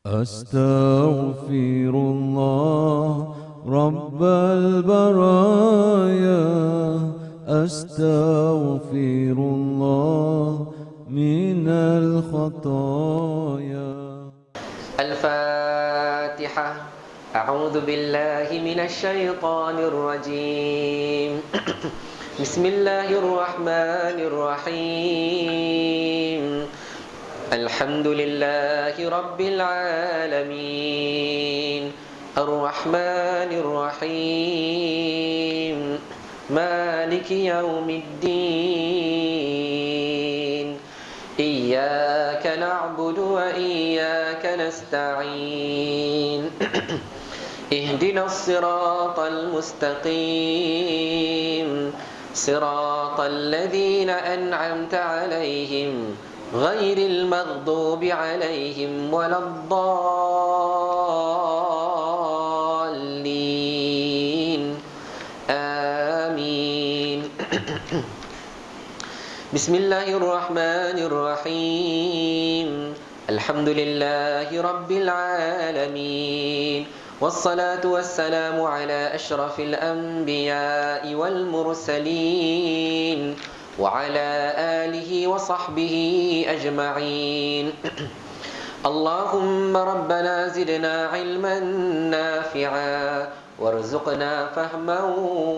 أستغفر الله رب البرايا، أستغفر الله من الخطايا. الفاتحة. أعوذ بالله من الشيطان الرجيم. بسم الله الرحمن الرحيم. الحمد لله رب العالمين، الرحمن الرحيم، مالك يوم الدين، إياك نعبد وإياك نستعين. اهدنا الصراط المستقيم، صراط الذين أنعمت عليهم غير المغضوب عليهم ولا الضالين. آمين. بسم الله الرحمن الرحيم. الحمد لله رب العالمين، والصلاة والسلام على أشرف الأنبياء والمرسلين وعلى آله وصحبه أجمعين. اللهم ربنا زدنا علما نافعا وارزقنا فهما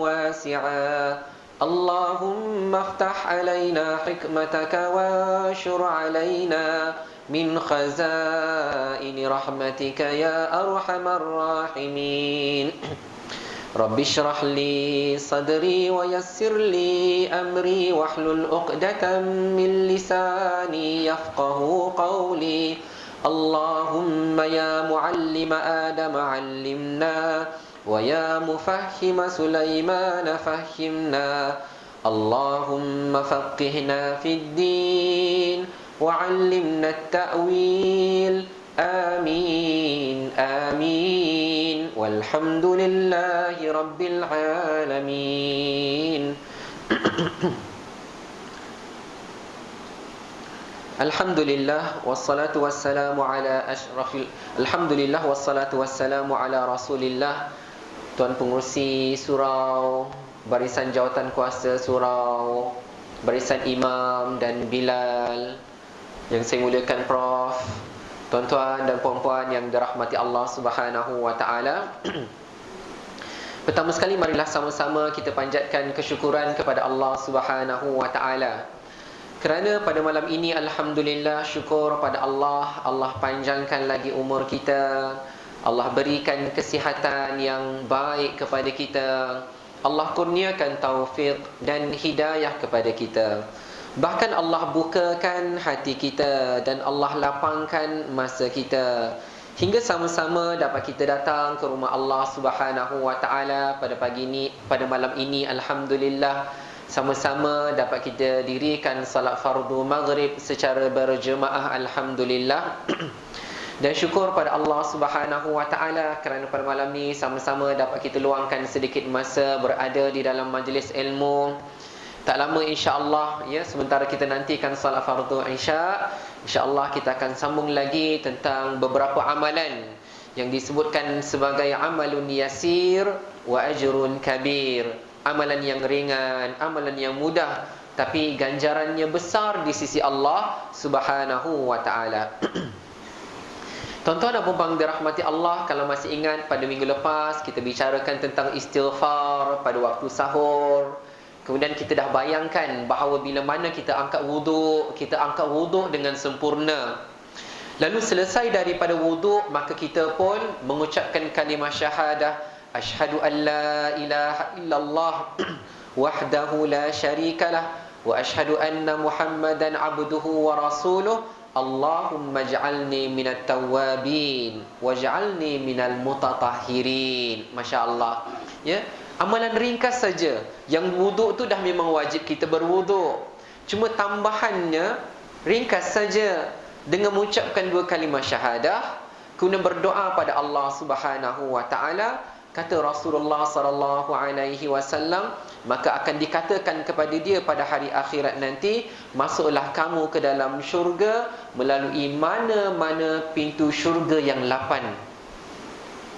واسعا. اللهم افتح علينا حكمتك وانشر علينا من خزائن رحمتك يا أرحم الراحمين. رب اشرح لي صدري ويسر لي أمري واحلل عقدة من لساني يفقه قولي. اللهم يا معلم آدم علمنا، ويا مفهم سليمان فهمنا. اللهم فقهنا في الدين وعلمنا التأويل. آمين آمين والحمد لله رب العالمين. Alhamdulillah wassalatu wassalamu ala asyrafil Alhamdulillah wassalatu wassalamu ala Rasulillah. Tuan Pengerusi Surau, Barisan Jawatan Kuasa Surau, Barisan Imam dan Bilal yang saya muliakan Prof, tuan-tuan dan puan-puan yang dirahmati Allah Subhanahu wa taala. Pertama sekali marilah sama-sama kita panjatkan kesyukuran kepada Allah Subhanahu wa taala. Kerana pada malam ini alhamdulillah, syukur pada Allah, Allah panjangkan lagi umur kita, Allah berikan kesihatan yang baik kepada kita, Allah kurniakan taufik dan hidayah kepada kita. Bahkan Allah bukakan hati kita dan Allah lapangkan masa kita, hingga sama-sama dapat kita datang ke rumah Allah Subhanahu wa taala pada pagi ini, pada malam ini alhamdulillah. Sama-sama dapat kita dirikan salat fardu maghrib secara berjemaah alhamdulillah. Dan syukur pada Allah Subhanahu wa taala kerana pada malam ni sama-sama dapat kita luangkan sedikit masa berada di dalam majlis ilmu. Tak lama insya-Allah, ya, sementara kita nantikan salat fardu isya, insya-Allah kita akan sambung lagi tentang beberapa amalan yang disebutkan sebagai amalun yasir wa ajrun kabir. Amalan yang ringan, amalan yang mudah, tapi ganjarannya besar di sisi Allah Subhanahu wa taala. Tuan-tuan dan puan-puan dirahmati Allah, kalau masih ingat pada minggu lepas kita bicarakan tentang istighfar pada waktu sahur. Kemudian kita dah bayangkan bahawa bila mana kita angkat wuduk dengan sempurna. Lalu selesai daripada wuduk, maka kita pun mengucapkan kalimah syahadah, asyhadu an la ilaha illallah wahdahu la syarikalah wa asyhadu anna Muhammadan abduhu wa rasuluh. Allahumma ij'alni minat tawwabin waj'alni minal mutatahhirin. Masya-Allah. Ya, amalan ringkas saja. Yang wuduk tu dah memang wajib kita berwuduk. Cuma tambahannya ringkas saja dengan mengucapkan dua kalimah syahadah, kemudian berdoa pada Allah Subhanahu wa taala. Kata Rasulullah sallallahu alaihi wasallam, maka akan dikatakan kepada dia pada hari akhirat nanti, masuklah kamu ke dalam syurga melalui mana-mana pintu syurga yang 8.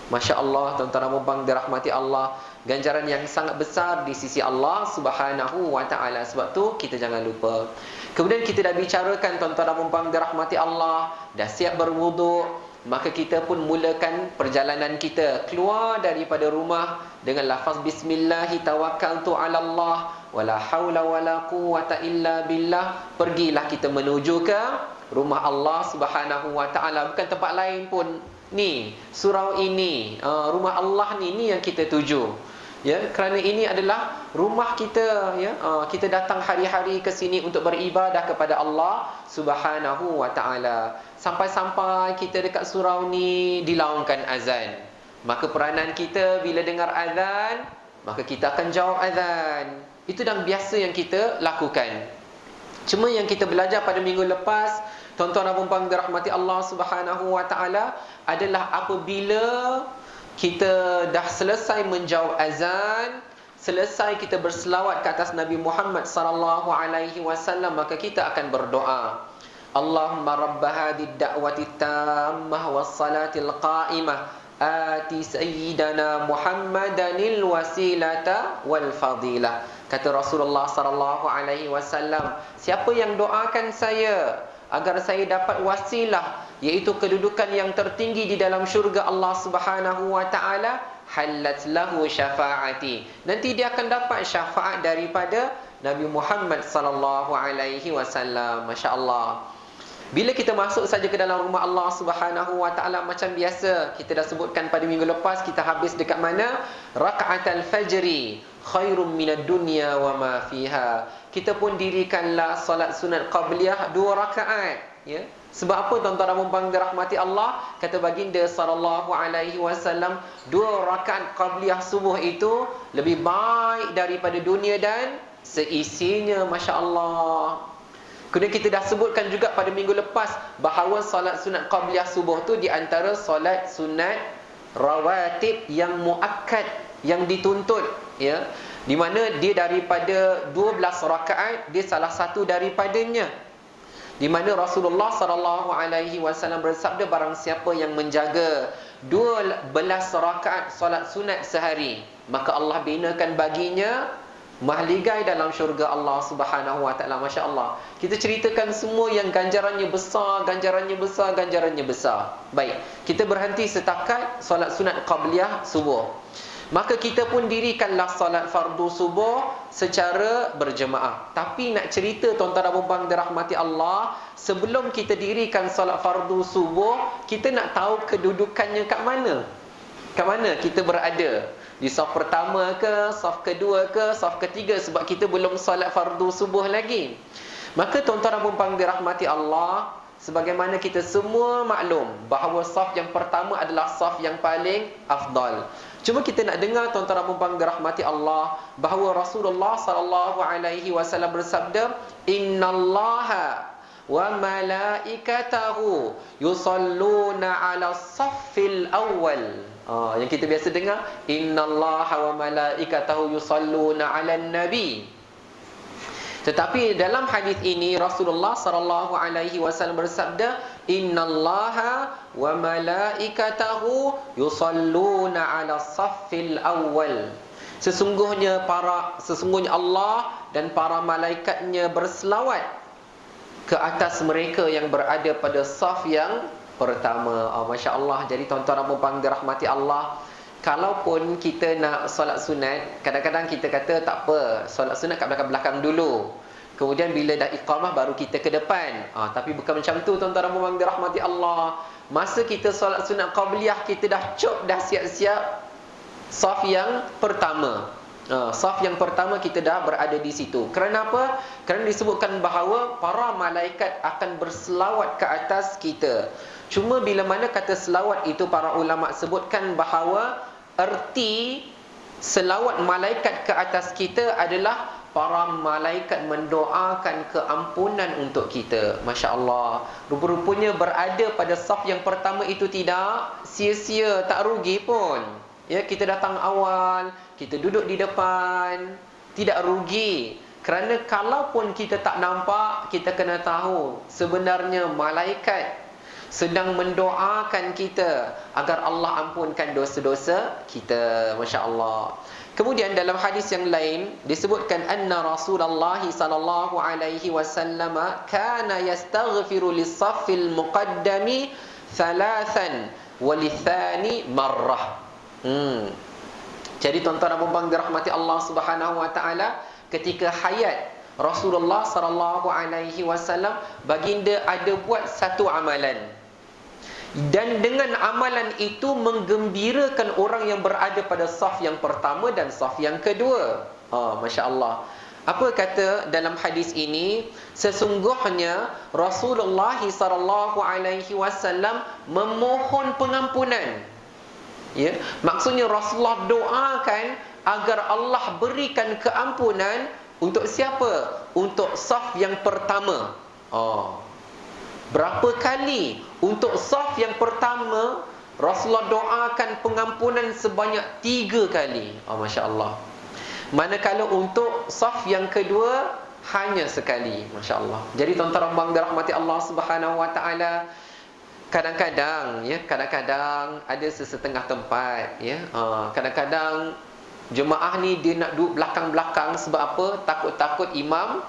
Masya Allah, tuan-tuan dan puan dirahmati Allah, ganjaran yang sangat besar di sisi Allah Subhanahu wa ta'ala. Sebab tu kita jangan lupa. Kemudian kita dah bicarakan, tuan-tuan dan puan dirahmati Allah, dah siap berwuduk, maka kita pun mulakan perjalanan kita keluar daripada rumah dengan lafaz bismillahi tawakkaltu ala Allah wala haula wala quwwata illa billah. Pergilah kita menuju ke rumah Allah Subhanahu wa ta'ala, bukan tempat lain pun. Ni surau ini, rumah Allah ni yang kita tuju, ya, kerana ini adalah rumah kita, ya. Kita datang hari-hari ke sini untuk beribadah kepada Allah Subhanahu wa ta'ala. Sampai-sampai kita dekat surau ni dilaungkan azan, maka peranan kita bila dengar azan, maka kita akan jawab azan. Itu dah biasa yang kita lakukan. Cuma yang kita belajar pada minggu lepas, tuan-tuan dan puan dirahmati Allah Subhanahu wa ta'ala, adalah apabila kita dah selesai menjawab azan, selesai kita berselawat ke atas Nabi Muhammad sallallahu alaihi wasallam, maka kita akan berdoa. Allahumma rabb hadhihi ad-da'wati tammah was-salatil qa'imah ati sayyidana Muhammadanil wasilata wal fadilah. Kata Rasulullah sallallahu alaihi wasallam, siapa yang doakan saya agar saya dapat wasilah, iaitu kedudukan yang tertinggi di dalam syurga Allah Subhanahu wa ta'ala, halat lahu syafaati, nanti dia akan dapat syafaat daripada Nabi Muhammad sallallahu alaihi wasallam. Masya-Allah. Bila kita masuk saja ke dalam rumah Allah Subhanahu wa ta'ala, macam biasa kita dah sebutkan pada minggu lepas, kita habis dekat mana? Raka'atul fajri khairum minad dunya wa ma fiha. Kita pun dirikanlah solat sunat qabliyah 2 rakaat, ya. Sebab apa, tuan-tuan dan puan dirahmati Allah? Kata baginda sallallahu alaihi wasallam, 2 rakaat qabliyah subuh itu lebih baik daripada dunia dan seisinya. Masya-Allah. Kemudian kita dah sebutkan juga pada minggu lepas bahawa solat sunat qabliyah subuh tu di antara solat sunat rawatib yang muakkad, yang dituntut, ya, di mana dia daripada 12 rakaat, dia salah satu daripadanya, di mana Rasulullah sallallahu alaihi wasallam bersabda, barang siapa yang menjaga 12 rakaat solat sunat sehari, maka Allah binakan baginya mahligai dalam syurga Allah Subhanahu wa ta'ala. Masya-Allah. Kita ceritakan semua yang ganjarannya besar, ganjarannya besar, ganjarannya besar. Baik, kita berhenti setakat solat sunat qabliyah subuh. Maka kita pun dirikanlah solat fardu subuh secara berjemaah. Tapi nak cerita, tuan-tuan dan puan dirahmati Allah, sebelum kita dirikan solat fardu subuh, kita nak tahu kedudukannya kat mana? Kat mana kita berada? Di saf pertama ke, saf kedua ke, saf ketiga, sebab kita belum solat fardu subuh lagi. Maka tuan-tuan dan puan dirahmati Allah, sebagaimana kita semua maklum bahawa saf yang pertama adalah saf yang paling afdal. Cuma kita nak dengar, tuan-tuan dan puan dirahmati Allah, bahawa Rasulullah sallallahu alaihi wasallam bersabda, innallaha wa malaikatahu yusalluna 'alas saffil awwal. Yang kita biasa dengar, innallaha wa malaikatahu yusalluna 'alan nabi. Tetapi dalam hadis ini Rasulullah sallallahu alaihi wasallam bersabda, innallaha wa malaikatahu yusalluna 'alas saffil awwal. Sesungguhnya Allah dan para malaikatnya berselawat ke atas mereka yang berada pada saf yang pertama. Masya Allah. Jadi tuan-tuan dan puan dirahmati Allah, kalaupun kita nak solat sunat, kadang-kadang kita kata tak apa, solat sunat kat belakang-belakang dulu, kemudian bila dah iqamah baru kita ke depan. Tapi bukan macam tu, tuan-tuan dan puan dirahmati Allah. Masa kita solat sunat qabliyah, kita dah dah siap-siap saf yang pertama. Saf yang pertama kita dah berada di situ. Kerana apa? Kerana disebutkan bahawa para malaikat akan berselawat ke atas kita. Cuma bila mana kata selawat itu, para ulama sebutkan bahawa erti selawat malaikat ke atas kita adalah para malaikat mendoakan keampunan untuk kita. Masya Allah. Rupa-rupanya berada pada saf yang pertama itu tidak sia-sia, tak rugi pun. Ya, kita datang awal, kita duduk di depan, tidak rugi. Kerana kalaupun kita tak nampak, kita kena tahu sebenarnya malaikat sedang mendoakan kita agar Allah ampunkan dosa-dosa kita. Masya Allah. Kemudian dalam hadis yang lain disebutkan anna Rasulullah sallallahu alaihi wasallam kana yastaghfiru lis-saffil muqaddami thalathan walithani marrah. Jadi tuan-tuan dan puan-puan dirahmati Allah Subhanahu wa taala, ketika hayat Rasulullah sallallahu alaihi wasallam, baginda ada buat satu amalan. Dan dengan amalan itu menggembirakan orang yang berada pada saf yang pertama dan saf yang kedua. Masya Allah. Apa kata dalam hadis ini? Sesungguhnya Rasulullah sallallahu alaihi wasallam memohon pengampunan. Ya, maksudnya Rasulullah doakan agar Allah berikan keampunan untuk siapa? Untuk saf yang pertama. Berapa kali untuk saf yang pertama Rasulullah doakan pengampunan sebanyak 3 kali. Masya Allah. Manakala untuk saf yang kedua hanya sekali. Masya Allah. Jadi tuan-tuan dan dirahmati Allah Subhanahu wa taala, kadang-kadang ada sesetengah tempat, kadang-kadang jemaah ni dia nak duduk belakang-belakang. Sebab apa? Takut-takut imam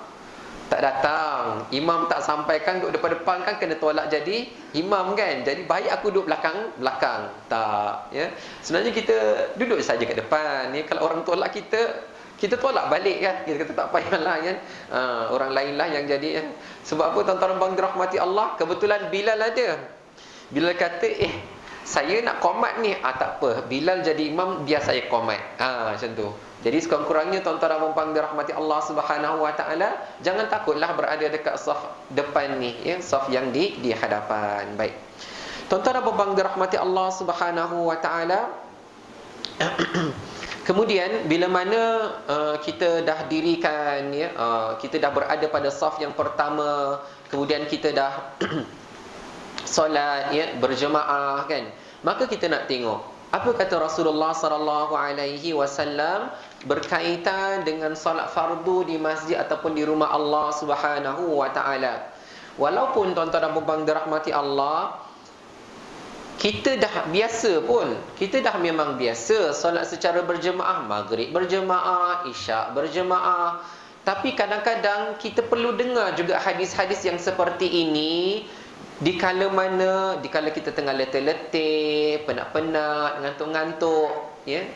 tak datang, imam tak sampaikan, duduk depan-depan kan kena tolak jadi imam kan. Jadi baik aku duduk belakang-belakang. Tak, ya. Sebenarnya kita duduk saja kat depan. Kalau orang tolak kita tolak balik kan. Kita kata tak payahlah kan. Orang lainlah yang jadi. Sebab apa tuan-tuan dan dirahmati Allah? Kebetulan Bilal ada. Bilal kata, saya nak qomat ni. Tak apa, Bilal jadi imam, biar saya qomat. Macam tu. Jadi sekurang-kurangnya tuan-tuan dan puan-puan dirahmati Allah Subhanahu wa taala, jangan takutlah berada dekat saf depan ni, saf yang di hadapan. Baik. Tuan-tuan dan puan-puan dirahmati Allah Subhanahu wa taala. Kemudian bila mana kita dah dirikan, kita dah berada pada saf yang pertama, kemudian kita dah solat berjemaah kan, maka kita nak tengok apa kata Rasulullah sallallahu alaihi wasallam berkaitan dengan solat fardu di masjid ataupun di rumah Allah Subhanahu wa taala. Walaupun tuan-tuan dan puan-puan dirahmati Allah, kita dah biasa pun, kita dah memang biasa solat secara berjemaah, maghrib berjemaah, isyak berjemaah. Tapi kadang-kadang kita perlu dengar juga hadis-hadis yang seperti ini. Dikala kita tengah letih-letih, penat-penat, ngantuk-ngantuk,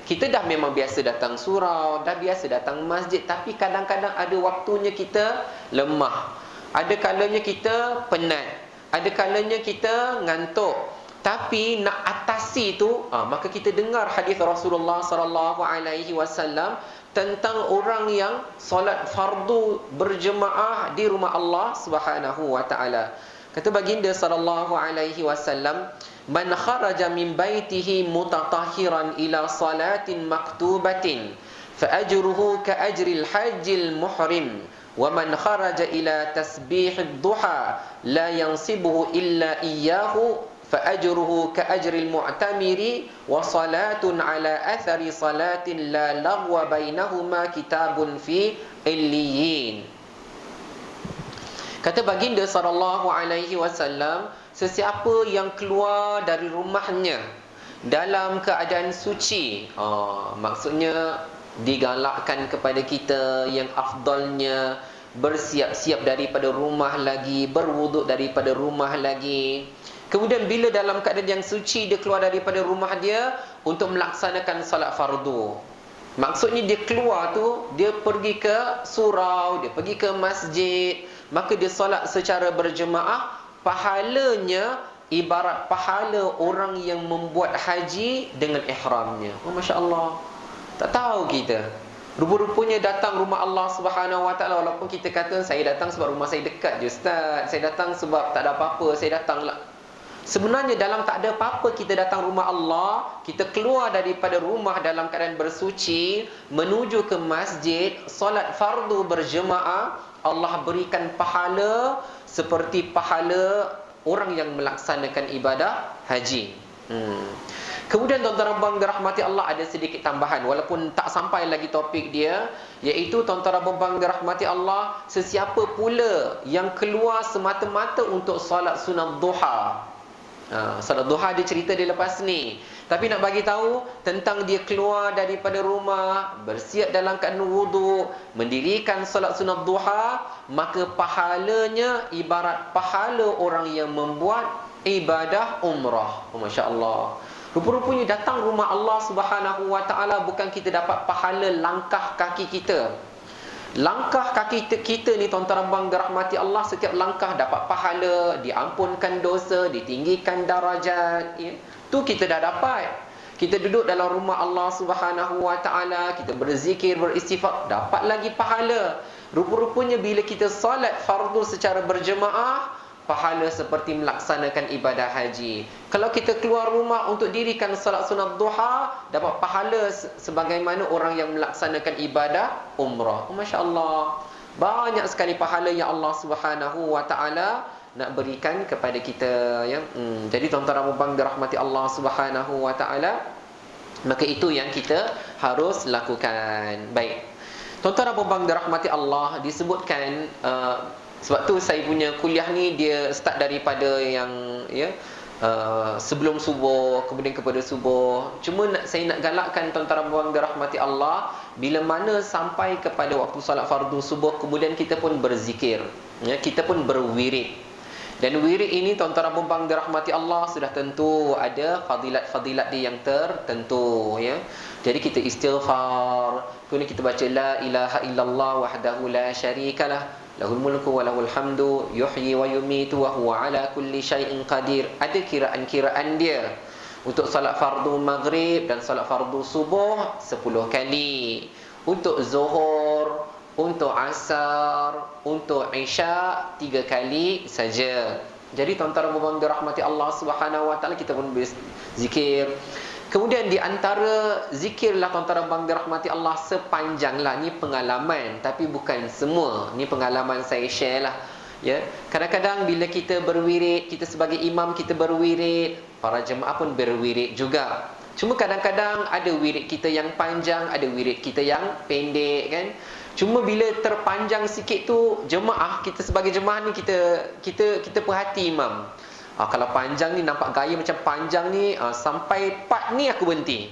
kita dah memang biasa datang surau, dah biasa datang masjid, tapi kadang-kadang ada waktunya kita lemah, ada kalanya kita penat, ada kalanya kita ngantuk. Tapi nak atasi tu, maka kita dengar hadis Rasulullah sallallahu alaihi wasallam tentang orang yang solat fardu berjemaah di rumah Allah Subhanahu wa taala. Kata baginda sallallahu alaihi wasallam, man kharaja min baitihi mutatahhiran ila salatin maktubatin fa ajruhu ka ajril hajjil muhrim wa man kharaja ila tasbihid duha la yansibuhu illa iyyahu fa ajruhu ka ajril mu'tamiri wa salatun ala athari salatin la lagwa bainahuma kitabun fi illiyin. Kata baginda sallallahu alaihi wasallam, sesiapa yang keluar dari rumahnya dalam keadaan suci, maksudnya digalakkan kepada kita yang afdalnya bersiap-siap daripada rumah lagi, berwuduk daripada rumah lagi. Kemudian bila dalam keadaan yang suci dia keluar daripada rumah dia untuk melaksanakan salat fardu. Maksudnya dia keluar tu, dia pergi ke surau, dia pergi ke masjid, maka dia solat secara berjemaah, pahalanya ibarat pahala orang yang membuat haji dengan ihramnya. Masya Allah. Tak tahu kita, rupa-rupanya datang rumah Allah Subhanahu wa taala, walaupun kita kata saya datang sebab rumah saya dekat je Ustaz, saya datang sebab tak ada apa-apa, saya datang lah. Sebenarnya dalam tak ada apa-apa kita datang rumah Allah, kita keluar daripada rumah dalam keadaan bersuci, menuju ke masjid, solat fardu berjemaah, Allah berikan pahala seperti pahala orang yang melaksanakan ibadah haji. Kemudian tuan-tuan abang dirahmati Allah, ada sedikit tambahan walaupun tak sampai lagi topik dia, iaitu tuan-tuan abang dirahmati Allah, sesiapa pula yang keluar semata-mata untuk solat sunat duha. Solat duha dia cerita dia lepas ni. Tapi nak bagi tahu tentang dia keluar daripada rumah, bersiap dalam keadaan wudu, mendirikan solat sunat duha, maka pahalanya ibarat pahala orang yang membuat ibadah umrah. Masya Allah. Rupa-rupanya datang rumah Allah Subhanahu Wa Taala bukan kita dapat pahala langkah kaki kita. Langkah kaki kita ni tuan-tuan abang dirahmati Allah, setiap langkah dapat pahala, diampunkan dosa, ditinggikan darajat, ya. Tu kita dah dapat. Kita duduk dalam rumah Allah Subhanahu Wa Taala, kita berzikir, beristighfar, dapat lagi pahala. Rupa-rupanya bila kita solat fardu secara berjemaah, pahala seperti melaksanakan ibadah haji. Kalau kita keluar rumah untuk dirikan salat sunat duha, dapat pahala sebagaimana orang yang melaksanakan ibadah umrah. Masya Allah. Banyak sekali pahala yang Allah Subhanahu Wa Taala nak berikan kepada kita, ya. Jadi tuan-tuan abang dirahmati Allah Subhanahu Wa Taala, maka itu yang kita harus lakukan. Baik. Tuan-tuan abang dirahmati Allah, disebutkan sebab tu saya punya kuliah ni dia start daripada yang sebelum subuh, kemudian kepada subuh. Cuma saya nak galakkan tuan-tuan puan dirahmati Allah, bila mana sampai kepada waktu salat fardu subuh, kemudian kita pun berzikir, ya, kita pun berwirid. Dan wirid ini tuan-tuan puan dirahmati Allah sudah tentu ada fadilat-fadilat dia yang tertentu, ya. Jadi kita istighfar, kemudian kita baca la ilaha illallah wahdahu la syarikalah, lahul mulku wa lahul hamdu, yuhyi wa yumitu wa huwa ala kulli syai'in qadir. Ada kiraan-kiraan dia. Untuk salat fardu maghrib dan salat fardu subuh 10 kali. Untuk zuhur, untuk asar, untuk isya 3 kali saja. Jadi tuan-tuan dan dirahmati Allah Subhanahu Wa Taala, kita pun berzikir. Kemudian di antara zikirlah tuan-tuan dan dirahmati Allah sepanjanglah, ni pengalaman tapi bukan semua. Ni pengalaman saya share lah, ya. Kadang-kadang bila kita berwirid, kita sebagai imam kita berwirid, para jemaah pun berwirid juga. Cuma kadang-kadang ada wirid kita yang panjang, ada wirid kita yang pendek, kan. Cuma bila terpanjang sikit tu, jemaah kita sebagai jemaah ni kita perhati imam. Kalau panjang ni, nampak gaya macam panjang ni, sampai part ni aku berhenti.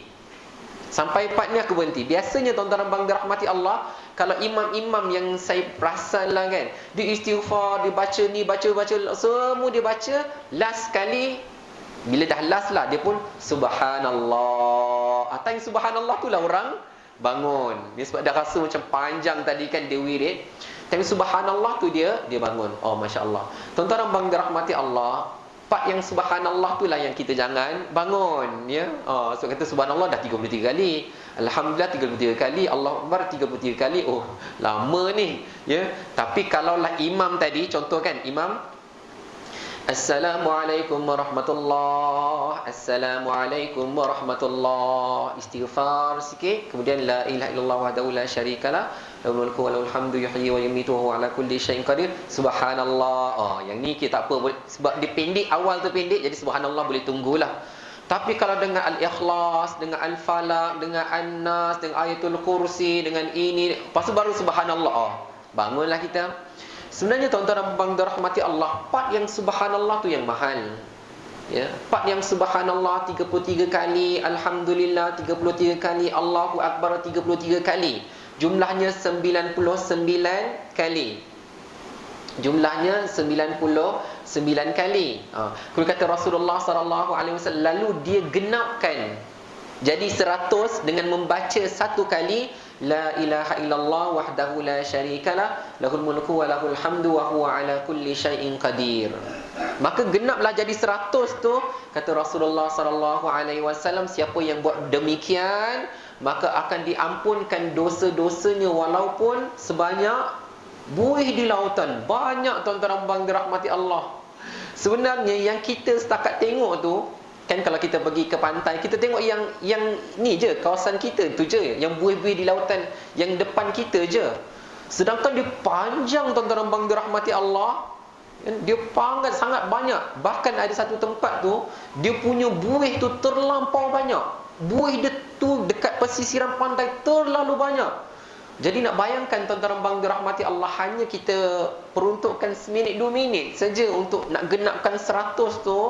Sampai part ni aku berhenti. Biasanya tuan-tuan abang dirahmati Allah, kalau imam-imam yang saya perasan lah, kan, dia istighfar, dia baca ni, baca semua dia baca, last kali bila dah last lah, dia pun subhanallah. Yang subhanallah tu lah orang bangun. Dia sebab dah rasa macam panjang tadi kan dia wirid. Tapi subhanallah tu dia bangun. Oh, Masya Allah. Tuan-tuan abang dirahmati Allah, part yang subhanallah tu lah yang kita jangan bangun, ya. So kata subhanallah dah 33 kali, alhamdulillah 33 kali, Allah Akbar 33 kali. Oh, lama ni, ya. Tapi kalaulah imam tadi, contoh kan, imam Assalamualaikum warahmatullahi, Assalamualaikum warahmatullahi, istighfar sikit, kemudian la ilaha illallah wahdahu la syarikalah, lahul mulku wa lahul hamdu, yuhyi wa yumitu wa huwa ala kulli syai'in qadir, subhanallah. Yang ni kita tak apa, sebab dia pendek, awal tu pendek, jadi subhanallah boleh tunggulah. Tapi kalau dengan al-ikhlas, dengan al-falaq, dengan an-nas, dengan ayatul kursi, dengan ini, lepas tu baru subhanallah, bangunlah kita. Sebenarnya tuan-tuan abang dirahmati Allah, part yang subhanallah tu yang mahal, ya. Part yang subhanallah 33 kali, alhamdulillah 33 kali, Allahu Akbar 33 kali, jumlahnya 99 kali. Jumlahnya 99 kali. Kalau kata Rasulullah sallallahu alaihi wasallam, lalu dia genapkan jadi 100 dengan membaca satu kali la ilaha illallah wahdahu la syarikalah, lahul mulku wa lahul hamdu wa huwa ala kulli syai'in qadir. Maka genaplah jadi 100 tu, kata Rasulullah sallallahu alaihi wasallam, siapa yang buat demikian maka akan diampunkan dosa-dosanya walaupun sebanyak buih di lautan. Banyak tuan-tuan abang dirahmati Allah. Sebenarnya yang kita setakat tengok tu, kan, kalau kita pergi ke pantai, kita tengok yang ni je, kawasan kita tu je, yang buih-buih di lautan, yang depan kita je. Sedangkan dia panjang tuan-tuan abang dirahmati Allah, Dia sangat banyak. Bahkan ada satu tempat tu, dia punya buih tu terlampau banyak. Buih dia tu dekat pesisiran pantai terlalu banyak. Jadi nak bayangkan tuan-tuan bang dirahmati Allah, hanya kita peruntukkan seminit 2 minit saja untuk nak genapkan 100 tu,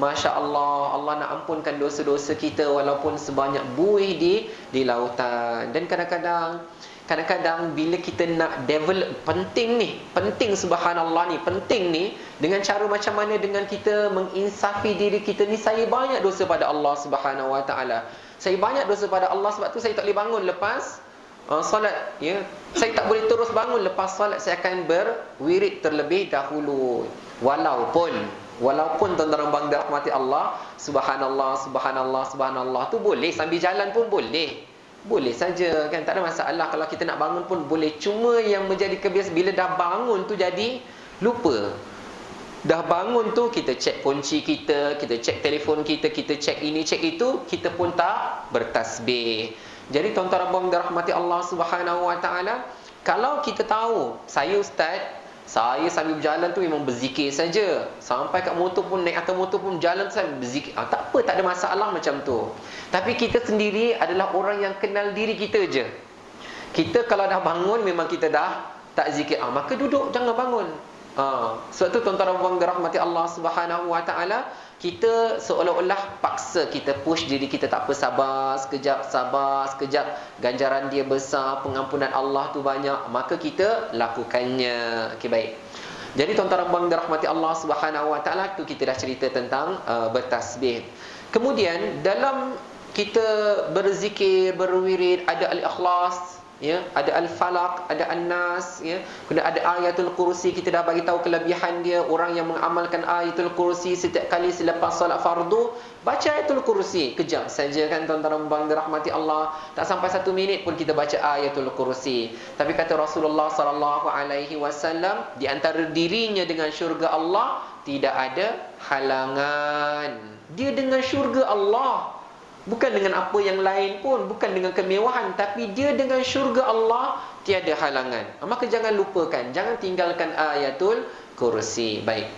Masya Allah, Allah nak ampunkan dosa-dosa kita walaupun sebanyak buih di lautan. Dan kadang-kadang bila kita nak develop, penting subhanallah ni, penting ni, dengan cara macam mana, dengan kita menginsafi diri kita ni, saya banyak dosa pada Allah Subhanahu Wa Taala. Saya banyak dosa pada Allah, sebab tu saya tak boleh bangun lepas solat, ya. Saya tak boleh terus bangun lepas solat, saya akan berwirid terlebih dahulu. Walaupun tuan-tuan bang dirahmati Allah, subhanallah tu boleh, sambil jalan pun boleh saja kan, tak ada masalah. Kalau kita nak bangun pun boleh. Cuma yang menjadi kebiasaan, bila dah bangun tu jadi lupa. Dah bangun tu kita cek kunci kita cek telefon kita cek ini cek itu, kita pun tak bertasbih. Jadi tuan-tuan abang dirahmati Allah Subhanahu Wa Taala, kalau kita tahu, saya sambil berjalan tu memang berzikir saja. Sampai kat motor pun, naik atas motor pun jalan tu saya berzikir. Tak apa, tak ada masalah macam tu. Tapi kita sendiri adalah orang yang kenal diri kita je. Kita kalau dah bangun memang kita dah tak zikir, maka duduk, jangan bangun. Sebab tu tuan-tuan abang dirahmati Allah Subhanahu Wa Taala, kita seolah-olah paksa, kita push diri kita, tak apa, sabar sekejap, ganjaran dia besar, pengampunan Allah tu banyak, maka kita lakukannya. Okey, baik. Jadi tuan-tuan abang dirahmati Allah Subhanahu Wa Taala, tu kita dah cerita tentang bertasbih. Kemudian dalam kita berzikir, berwirid, ada al-ikhlas, ya, ada al-falaq, ada an-nas, ya, kemudian ada ayatul kursi. Kita dah bagi tahu kelebihan dia. Orang yang mengamalkan ayatul kursi setiap kali selepas solat fardu, baca ayatul kursi kejap saja kan tuan-tuan bang dirahmati Allah, tak sampai 1 minit pun kita baca ayatul kursi. Tapi kata Rasulullah sallallahu alaihi wasallam, di antara dirinya dengan syurga Allah tidak ada halangan. Dia dengan syurga Allah, bukan dengan apa yang lain pun, bukan dengan kemewahan, tapi dia dengan syurga Allah tiada halangan. Maka jangan lupakan, jangan tinggalkan ayatul kursi. Baik.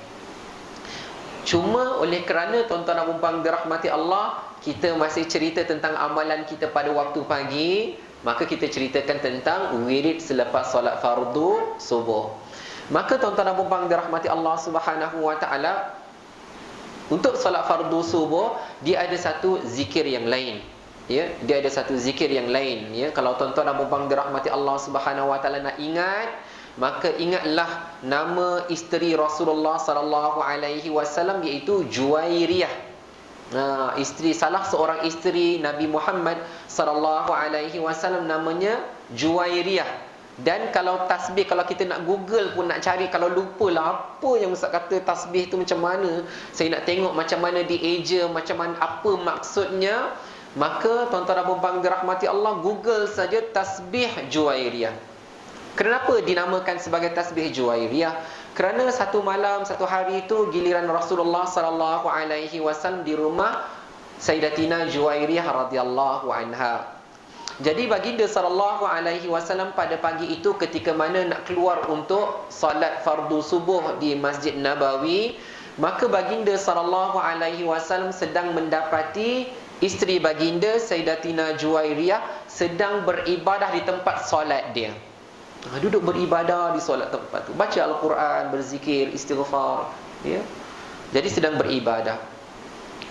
Cuma oleh kerana tuan-tuan dan puan-puan dirahmati Allah, kita masih cerita tentang amalan kita pada waktu pagi, maka kita ceritakan tentang wirid selepas solat fardu subuh. Maka tuan-tuan dan puan-puan dirahmati Allah Subhanahu Wa Taala, untuk solat fardu subuh dia ada satu zikir yang lain, ya, dia ada satu zikir yang lain, ya. Kalau tuan-tuan dan puan-puan dirahmati Allah Subhanahu Wa Taala nak ingat, maka ingatlah nama isteri Rasulullah sallallahu alaihi wasallam, iaitu Juwairiyah. Isteri, salah seorang isteri Nabi Muhammad sallallahu alaihi wasallam namanya Juwairiyah. Dan kalau tasbih, kalau kita nak Google pun nak cari, kalau lupa lah apa yang Ustaz kata tasbih tu macam mana, saya nak tengok macam mana dieja, macam mana, apa maksudnya, maka tuan-tuan dan puan-puan dirahmati Allah, Google saja tasbih Juwairiyah. Kenapa dinamakan sebagai tasbih Juwairiyah? Kerana satu malam, satu hari itu giliran Rasulullah sallallahu alaihi wasallam di rumah Sayyidatina Juwairiyah radhiyallahu anha. Jadi baginda sallallahu alaihi wasallam pada pagi itu, ketika mana nak keluar untuk solat fardu subuh di Masjid Nabawi, maka baginda sallallahu alaihi wasallam sedang mendapati isteri baginda Sayyidatina Juwairiyah sedang beribadah di tempat solat dia. Duduk beribadah di solat tempat tu, baca Al-Quran, berzikir, istighfar, ya. Jadi sedang beribadah.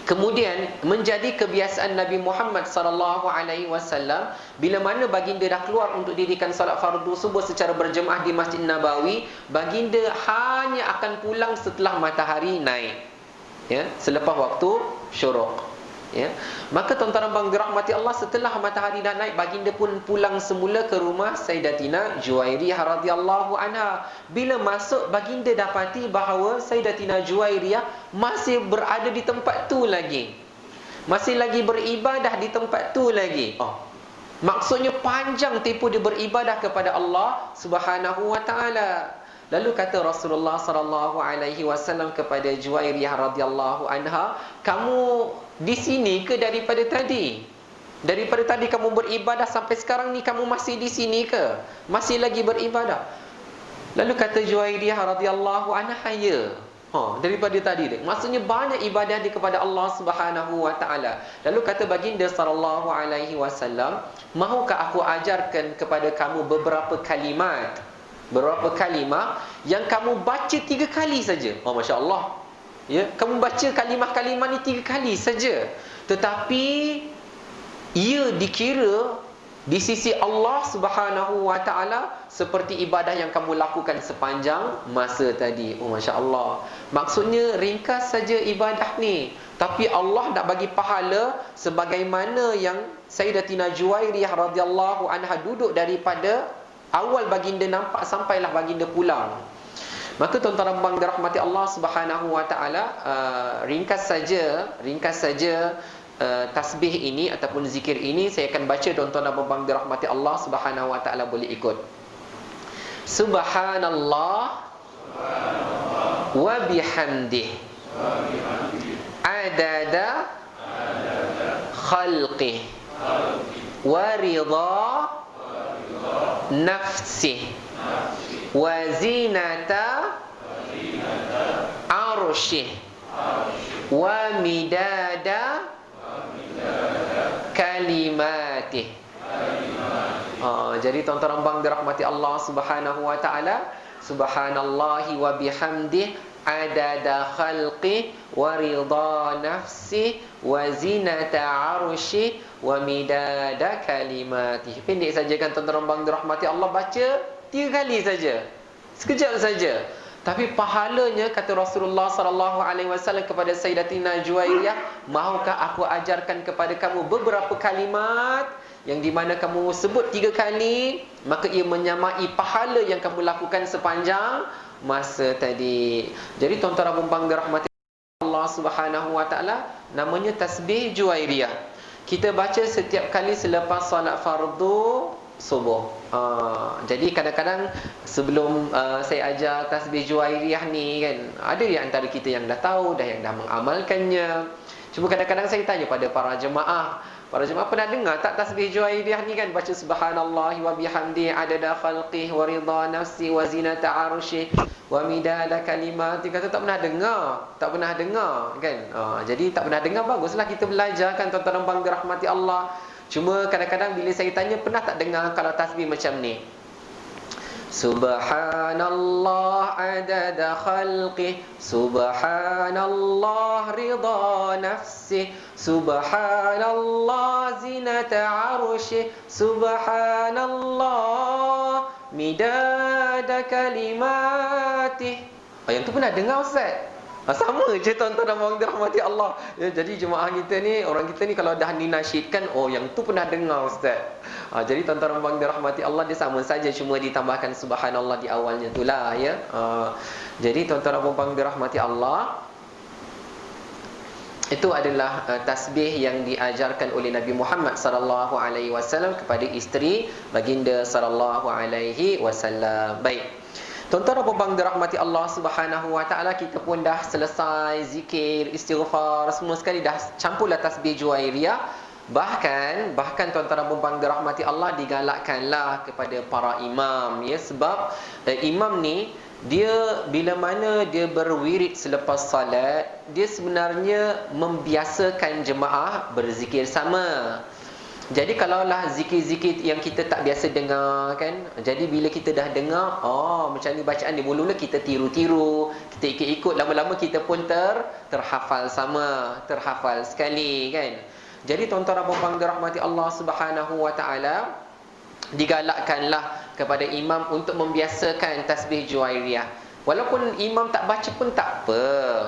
Kemudian menjadi kebiasaan Nabi Muhammad sallallahu alaihi wasallam, bila mana baginda dah keluar untuk dirikan solat fardu subuh secara berjemaah di Masjid Nabawi, baginda hanya akan pulang setelah matahari naik, ya, selepas waktu syuruk, ya. Maka tuan-tuan abang dirahmati Allah, setelah matahari dah naik, baginda pun pulang semula ke rumah Sayyidatina Juwairiyah radhiyallahu anha. Bila masuk, baginda dapati bahawa Sayyidatina Juwairiyah masih berada di tempat tu lagi, masih lagi beribadah di tempat tu lagi. Maksudnya panjang tempoh dia beribadah kepada Allah Subhanahu Wa Taala. Lalu kata Rasulullah sallallahu alaihi wasallam kepada Juwairiyah radhiyallahu anha, "Kamu di sini ke daripada tadi? Daripada tadi kamu beribadah sampai sekarang ni kamu masih di sini ke? Masih lagi beribadah?" Lalu kata Juwairiyah radhiyallahu anha, ya. Daripada tadi dia. Maksudnya banyak ibadah dia kepada Allah Subhanahu wa taala. Lalu kata baginda sallallahu alaihi wasallam, "Mahukah aku ajarkan kepada kamu beberapa kalimat? Beberapa kalimah yang kamu baca 3 kali saja." Masya-Allah. Ya, kamu baca kalimah-kalimah ni 3 kali saja. Tetapi ia dikira di sisi Allah Subhanahu wa taala seperti ibadah yang kamu lakukan sepanjang masa tadi. Masya-Allah. Maksudnya ringkas saja ibadah ni, tapi Allah nak bagi pahala sebagaimana yang Sayyidatina Juwairiyah radhiyallahu anha duduk daripada awal baginda nampak sampailah baginda pulang. Maka tuan-tuan dan puan dirahmati Allah Subhanahu wa taala, ringkas saja tasbih ini ataupun zikir ini saya akan baca, tuan-tuan dan puan dirahmati Allah Subhanahu wa taala boleh ikut. Subhanallah wa bihamdih adada khalqih wa ridha nafsih wa zinata arshih wa midada kalimatih. Jadi tuan-tuan bang dirahmati Allah Subhanahu wa taala, subhanallahi wa bihamdih adada khalqi wa ridha nafsi wa zinata arshi wa midada kalimatih. Pendek saja kan tuan-tuan bang dirahmati Allah, baca 3 kali saja. Sekejap saja. Tapi pahalanya kata Rasulullah sallallahu alaihi wasallam kepada Sayyidatina Juwairiyah, "Mahukah aku ajarkan kepada kamu beberapa kalimat yang di mana kamu sebut 3 kali, maka ia menyamai pahala yang kamu lakukan sepanjang masa tadi." Jadi tuan-tuan dan puan dirahmati Allah Subhanahu wa taala, namanya tasbih Juwairiyah. Kita baca setiap kali selepas solat fardu subuh. Jadi kadang-kadang sebelum saya ajar tasbih Juwairiyah ni kan, ada di antara kita yang dah tahu, yang dah mengamalkannya. Cuma kadang-kadang saya tanya pada para jemaah pernah dengar tak tasbih Juwairiyah ni kan, baca subhanallahi wa bihamdi adada khalqih wa ridha nafsi wa zinata arshih wa midada kalimati. Kata tak pernah dengar kan. Jadi tak pernah dengar, baguslah kita belajar kan tuan-tuan dan puan dirahmati Allah. Cuma kadang-kadang bila saya tanya, pernah tak dengar kalau tasbih macam ni? Subhanallah adada khalqih, subhanallah ridha nafsih, subhanallah zinata arshih, subhanallah midada kalimatih. Yang tu pernah dengar Ustaz? Sama je tuan-tuan dan puan dirahmati Allah. Jadi jemaah kita ni, orang kita ni kalau dah dinasyidkan, yang tu pernah dengar Ustaz. Jadi tuan-tuan dan puan dirahmati Allah, dia sama saja, cuma ditambahkan subhanallah di awalnya itulah ya. Jadi tuan-tuan dan puan dirahmati Allah, itu adalah tasbih yang diajarkan oleh Nabi Muhammad sallallahu alaihi wasallam kepada isteri baginda sallallahu alaihi wasallam. Baik. Tuan-tuan dan puan dirahmati Allah Subhanahu wa taala, kita pun dah selesai zikir, istighfar, semua sekali dah campurlah tasbih Juwairiyah. Bahkan tuan-tuan dan puan dirahmati Allah, digalakkanlah kepada para imam ya, sebab imam ni dia bila mana dia berwirid selepas salat, dia sebenarnya membiasakan jemaah berzikir sama. Jadi kalaulah zikir-zikir yang kita tak biasa dengar kan, jadi bila kita dah dengar, macam ni bacaan dia, mula-mula kita tiru-tiru, kita ikut-ikut, lama-lama kita pun terhafal sama, terhafal sekali kan. Jadi tuan-tuan dan puan dirahmati Allah Subhanahu wa taala, digalakkanlah kepada imam untuk membiasakan tasbih Juwairiyah. Walaupun imam tak baca pun tak apa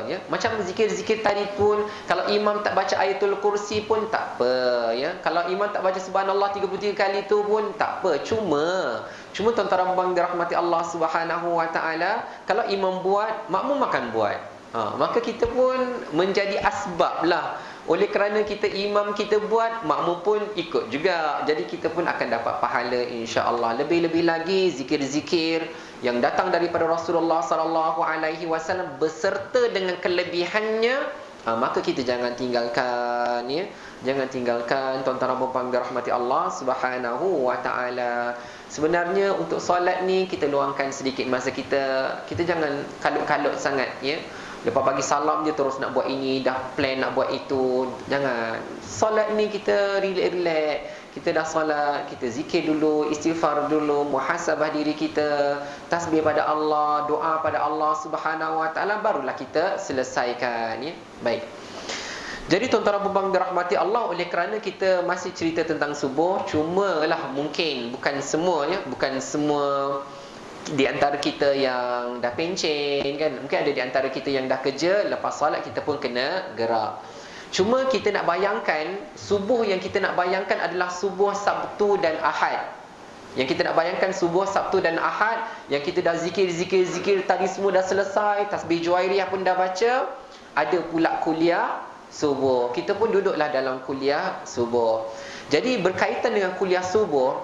ya. Macam zikir-zikir tadi pun, kalau imam tak baca ayatul kursi pun tak apa ya. Kalau imam tak baca subhanallah 33 kali tu pun tak apa. Cuma tuan-tuan dan puan dirahmati Allah Subhanahu wa taala, kalau imam buat, makmum akan buat. Maka kita pun menjadi asbab lah. Oleh kerana kita imam kita buat, makmum pun ikut juga. Jadi kita pun akan dapat pahala insya-Allah. Lebih-lebih lagi zikir-zikir yang datang daripada Rasulullah sallallahu alaihi wasallam beserta dengan kelebihannya, maka kita jangan tinggalkan ya. Jangan tinggalkan tuan-tuan dan puan dirahmati Allah Subhanahu wa taala. Sebenarnya untuk solat ni kita luangkan sedikit masa kita. Kita jangan kalut-kalut sangat, ya. Lepas bagi salam je terus nak buat ini, dah plan nak buat itu. Jangan. Solat ni kita relax-relax. Kita dah solat, kita zikir dulu, istighfar dulu, muhasabah diri kita, tasbih pada Allah, doa pada Allah Subhanahu Wa Taala, barulah kita selesaikan, ya. Baik. Jadi tuan-tuan dan puan dirahmati Allah, oleh kerana kita masih cerita tentang subuh, cumalah mungkin bukan semua, ya, bukan semua di antara kita yang dah pencen, kan. Mungkin ada di antara kita yang dah kerja, lepas solat kita pun kena gerak. Cuma kita nak bayangkan, subuh yang kita nak bayangkan adalah subuh Sabtu dan Ahad. Yang kita nak bayangkan subuh Sabtu dan Ahad, yang kita dah zikir tadi semua dah selesai, tasbih Juwairiyah pun dah baca, ada pula kuliah subuh. Kita pun duduklah dalam kuliah subuh. Jadi berkaitan dengan kuliah subuh,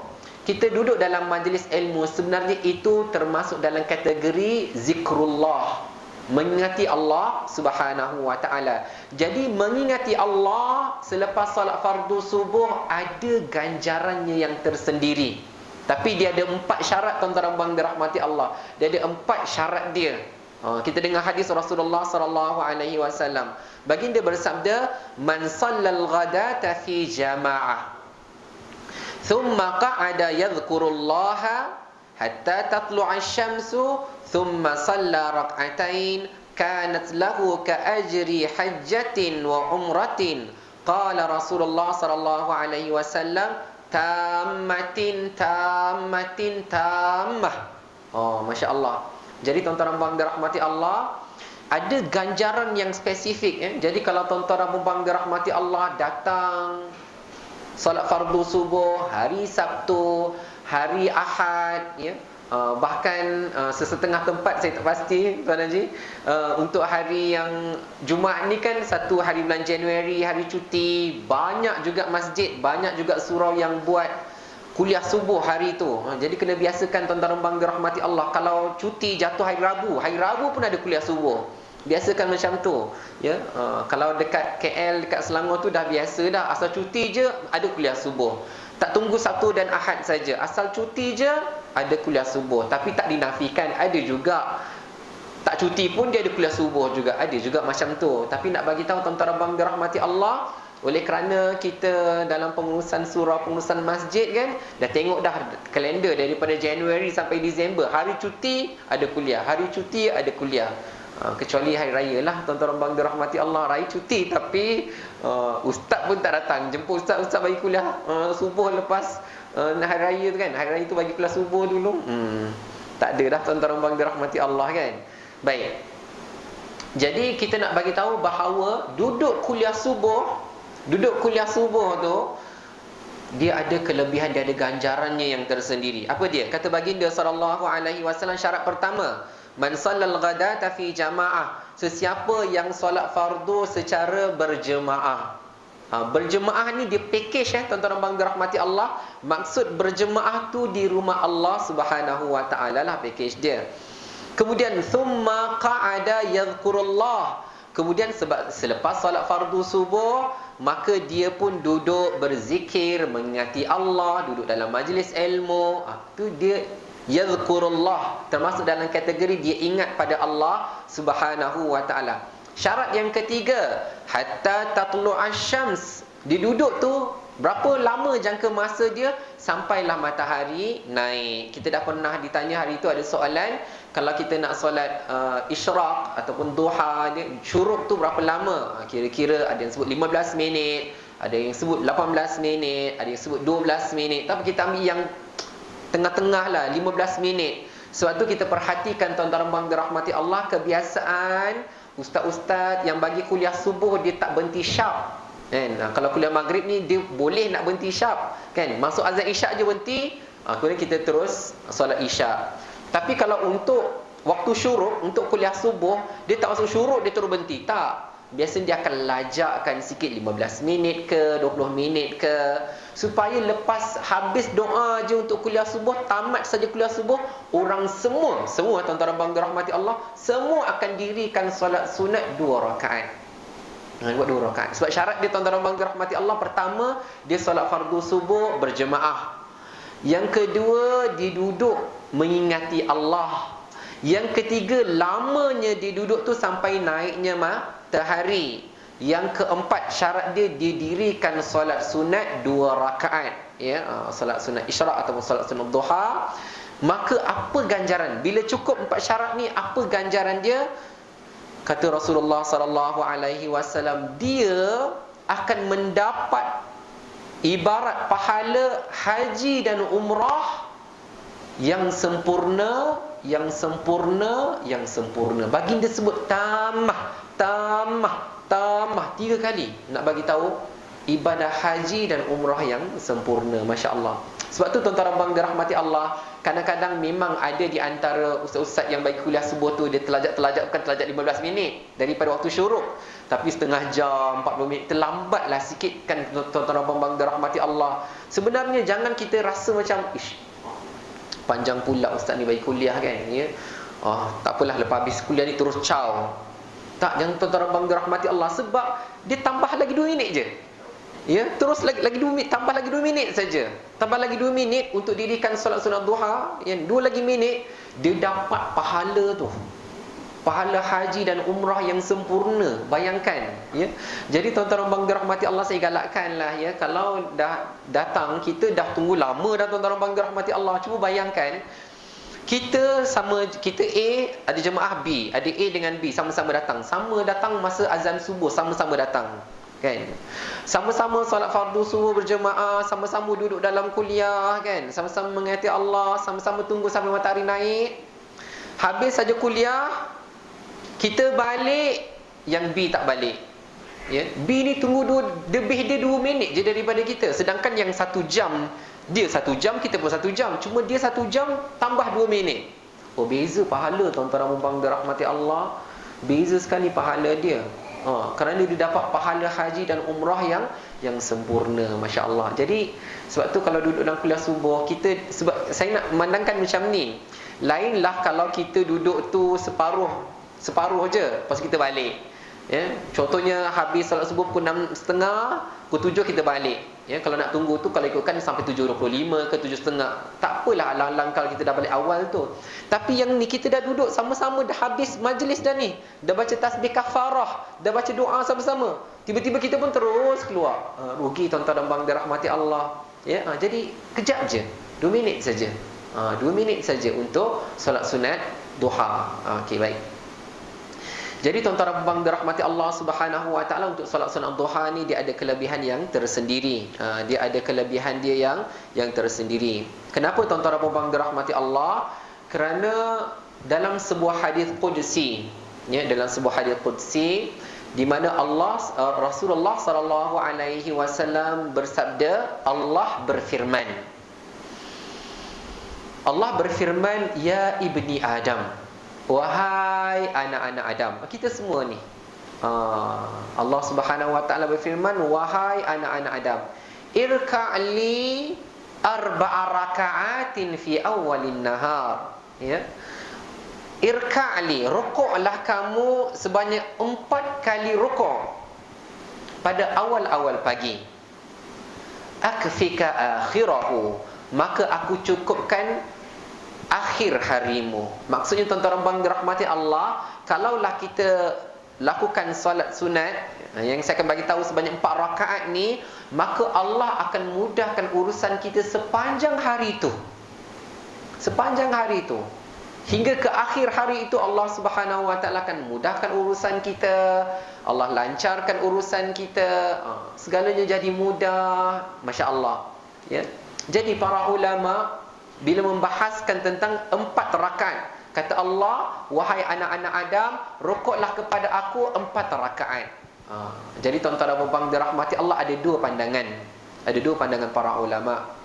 kita duduk dalam majlis ilmu, sebenarnya itu termasuk dalam kategori zikrullah, mengingati Allah Subhanahu Wa Taala. Jadi mengingati Allah selepas solat fardu subuh ada ganjarannya yang tersendiri. Tapi dia ada 4 syarat, tuan-tuan dan puan dirahmati Allah. Dia ada 4 syarat dia. Kita dengar hadis Rasulullah sallallahu alaihi wasallam. Baginda bersabda, "Man shallal ghadata fi jama'ah, thumma qa'ada yadhkurullaha hatta tatlu'a asy-syamsu, thumma shalla rak'atain, kanat lahu ka ajri hajjatin wa umratin." Qala Rasulullah sallallahu alaihi wasallam, "Tammatin tammah." Oh, masya-Allah. Jadi tuan-tuan dan puan dirahmati Allah, ada ganjaran yang spesifik, ya. Jadi kalau tuan-tuan dan puan dirahmati Allah datang solat fardu subuh hari Sabtu, hari Ahad, ya. Bahkan sesetengah tempat saya tak pasti, Tuan Haji, untuk hari yang Jumaat ni kan satu hari bulan Januari, hari cuti, banyak juga masjid, banyak juga surau yang buat kuliah subuh hari tu. Jadi kena biasakan tuan-tuan dan puan dirahmati Allah, kalau cuti jatuh hari Rabu pun ada kuliah subuh. Biasakan macam tu, ya. Kalau dekat KL, dekat Selangor tu dah biasa dah, asal cuti je ada kuliah subuh. Tak tunggu Sabtu dan Ahad saja, asal cuti je ada kuliah subuh. Tapi tak dinafikan, ada juga tak cuti pun dia ada kuliah subuh juga, ada juga macam tu. Tapi nak bagi tahu tuan-tuan dan puan dirahmati Allah, oleh kerana kita dalam pengurusan surau, pengurusan masjid kan, dah tengok dah kalender daripada Januari sampai Disember, hari cuti ada kuliah, hari cuti ada kuliah. Kecuali hari raya lah, tuan-tuan dan puan dirahmati Allah, raya cuti tapi ustaz pun tak datang. Jemput ustaz bagi kuliah subuh lepas hari raya tu kan. Hari raya tu bagi kuliah subuh dulu. Tak ada dah tuan-tuan dan puan dirahmati Allah kan. Baik. Jadi kita nak bagi tahu bahawa duduk kuliah subuh tu dia ada kelebihan, dia ada ganjarannya yang tersendiri. Apa dia? Kata baginda sallallahu alaihi wasallam, syarat pertama, man shallal ghadata fi jama'ah, sesiapa yang solat fardu secara berjemaah. Berjemaah ni dia package, tuan-tuan dan puan dirahmati Allah. Maksud berjemaah tu di rumah Allah Subhanahu Wa Taala lah package dia. Kemudian thumma qa'ada yadhkurullah, kemudian selepas solat fardu subuh maka dia pun duduk berzikir, mengingati Allah, duduk dalam majlis ilmu. Tu dia yadhkurullah, termasuk dalam kategori dia ingat pada Allah Subhanahu Wa Taala. Syarat yang ketiga, hatta tatlu'ash syams, dia duduk tu berapa lama jangka masa dia sampailah matahari naik. Kita dah pernah ditanya hari itu, ada soalan, kalau kita nak solat isyraq ataupun duha, dia syuruk tu berapa lama? Kira-kira ada yang sebut 15 minit, ada yang sebut 18 minit, ada yang sebut 12 minit. Tapi kita ambil yang tengah-tengah lah, 15 minit. Sebab tu kita perhatikan tuan-tuan dan puan dirahmati Allah, kebiasaan ustaz-ustaz yang bagi kuliah subuh dia tak berhenti sharp kan. Kalau kuliah maghrib ni dia boleh nak berhenti sharp kan, masuk azan isyak je berhenti, kemudian kita terus solat isyak. Tapi kalau untuk waktu syuruk, untuk kuliah subuh, dia tak masuk syuruk dia terus berhenti, tak. Biasanya dia akan lajakkan sikit, 15 minit ke 20 minit ke, supaya lepas habis doa je untuk kuliah subuh, tamat saja kuliah subuh, orang semua tuan-tuan dan puan dirahmati Allah, semua akan dirikan solat sunat 2 rakaat. Buat 2 rakaat. Sebab syarat dia tuan-tuan dan puan dirahmati Allah, pertama dia solat fardu subuh berjemaah. Yang kedua, dia duduk mengingati Allah. Yang ketiga, lamanya dia duduk tu sampai naiknya matahari. Yang keempat, syarat dia didirikan solat sunat 2 rakaat, ya, solat sunat isyraq ataupun solat sunat duha. Maka apa ganjaran? Bila cukup 4 syarat ni, apa ganjaran dia? Kata Rasulullah sallallahu alaihi wasallam, dia akan mendapat ibarat pahala haji dan umrah yang sempurna, yang sempurna, yang sempurna. Baginda sebut tamah, tamah, tamah 3 kali nak bagi tahu ibadah haji dan umrah yang sempurna. Masya-Allah. Sebab tu tuan-tuan abang dirahmati Allah, kadang-kadang memang ada di antara ustaz-ustaz yang bagi kuliah subuh tu dia terlajak, bukan terlajak 15 minit daripada waktu syuruk, tapi setengah jam, 40 minit, terlambatlah sikit kan tuan-tuan abang dirahmati Allah. Sebenarnya jangan kita rasa macam panjang pula ustaz ni bagi kuliah kan, ya. Tak apalah, lepas habis kuliah ni terus caw. Tak, jangan tuan-tuan abang dirahmati Allah, sebab dia tambah lagi 2 minit je. Ya, terus lagi 2 minit, tambah lagi 2 minit saja. Tambah lagi 2 minit untuk dirikan solat sunat duha, yang 2 lagi minit dia dapat pahala tu. Pahala haji dan umrah yang sempurna. Bayangkan, ya. Jadi tuan-tuan abang dirahmati Allah, saya galakkanlah, ya, kalau dah datang, kita dah tunggu lama dah tuan-tuan abang dirahmati Allah. Cuba bayangkan, kita A ada jemaah B, ada A dengan B sama-sama datang. Sama datang masa azan subuh, sama-sama datang. Kan? Sama-sama solat fardu subuh berjemaah, sama-sama duduk dalam kuliah, kan? Sama-sama mengingati Allah, sama-sama tunggu sampai matahari naik. Habis saja kuliah, kita balik, yang B tak balik. Ya, B ni tunggu lebih dia 2 minit je daripada kita. Sedangkan yang 1 jam, dia 1 jam, kita pun 1 jam. Cuma dia 1 jam tambah 2 minit. Oh, beza pahala tuan-tuan abang dirahmati Allah. Beza sekali pahala dia. Kerana dia dapat pahala haji dan umrah yang sempurna. Masya Allah. Jadi sebab tu kalau duduk dalam kuliah subuh, kita, sebab saya nak memandangkan macam ni, lainlah kalau kita duduk tu separuh je, lepas kita balik, ya. Contohnya habis solat subuh pukul 6.30, pukul 7 kita balik, ya. Kalau nak tunggu tu, kalau ikutkan sampai 7.25 ke 7.30, tak apalah, alang-alang kalau kita dah balik awal tu. Tapi yang ni kita dah duduk sama-sama, dah habis majlis dah ni, dah baca tasbih kafarah, dah baca doa sama-sama, tiba-tiba kita pun terus keluar. Rugi tuan-tuan dan abang dirahmati Allah, ya. Jadi kejap je, 2 minit saja. 2 minit saja untuk solat sunat duha. Okey, baik. Jadi tuan-tuan dan abang dirahmati Allah Subhanahu wa taala, untuk solat sunat duha ni dia ada kelebihan yang tersendiri. Dia ada kelebihan dia yang tersendiri. Kenapa tuan-tuan dan abang dirahmati Allah? Kerana dalam sebuah hadis qudsi, ya, dalam sebuah hadis qudsi di mana Rasulullah sallallahu alaihi wasallam bersabda, Allah berfirman, ya ibni Adam, wahai anak-anak Adam. Kita semua ni, Allah Subhanahu wa taala berfirman, wahai anak-anak Adam, irka'li 4 raka'atin fi awwalin nahar. Ya, irka'li, rukuklah kamu sebanyak 4 kali rukuk pada awal-awal pagi. Akfika akhirahu, maka aku cukupkan akhir harimu. Maksudnya tuan-tuan abang dirahmati Allah, kalaulah kita lakukan solat sunat yang saya akan bagi tahu sebanyak 4 rakaat ni, maka Allah akan mudahkan urusan kita sepanjang hari itu. Sepanjang hari itu, hingga ke akhir hari itu, Allah Subhanahu wa taala akan mudahkan urusan kita. Allah lancarkan urusan kita, segalanya jadi mudah. Masya Allah, ya. Jadi para ulama bila membahaskan tentang 4 rakaat, kata Allah, wahai anak-anak Adam, rukuklah kepada aku 4 rakaat. Jadi tuan-tuan dan puan dirahmati Allah, ada 2 pandangan. Ada 2 pandangan para ulama.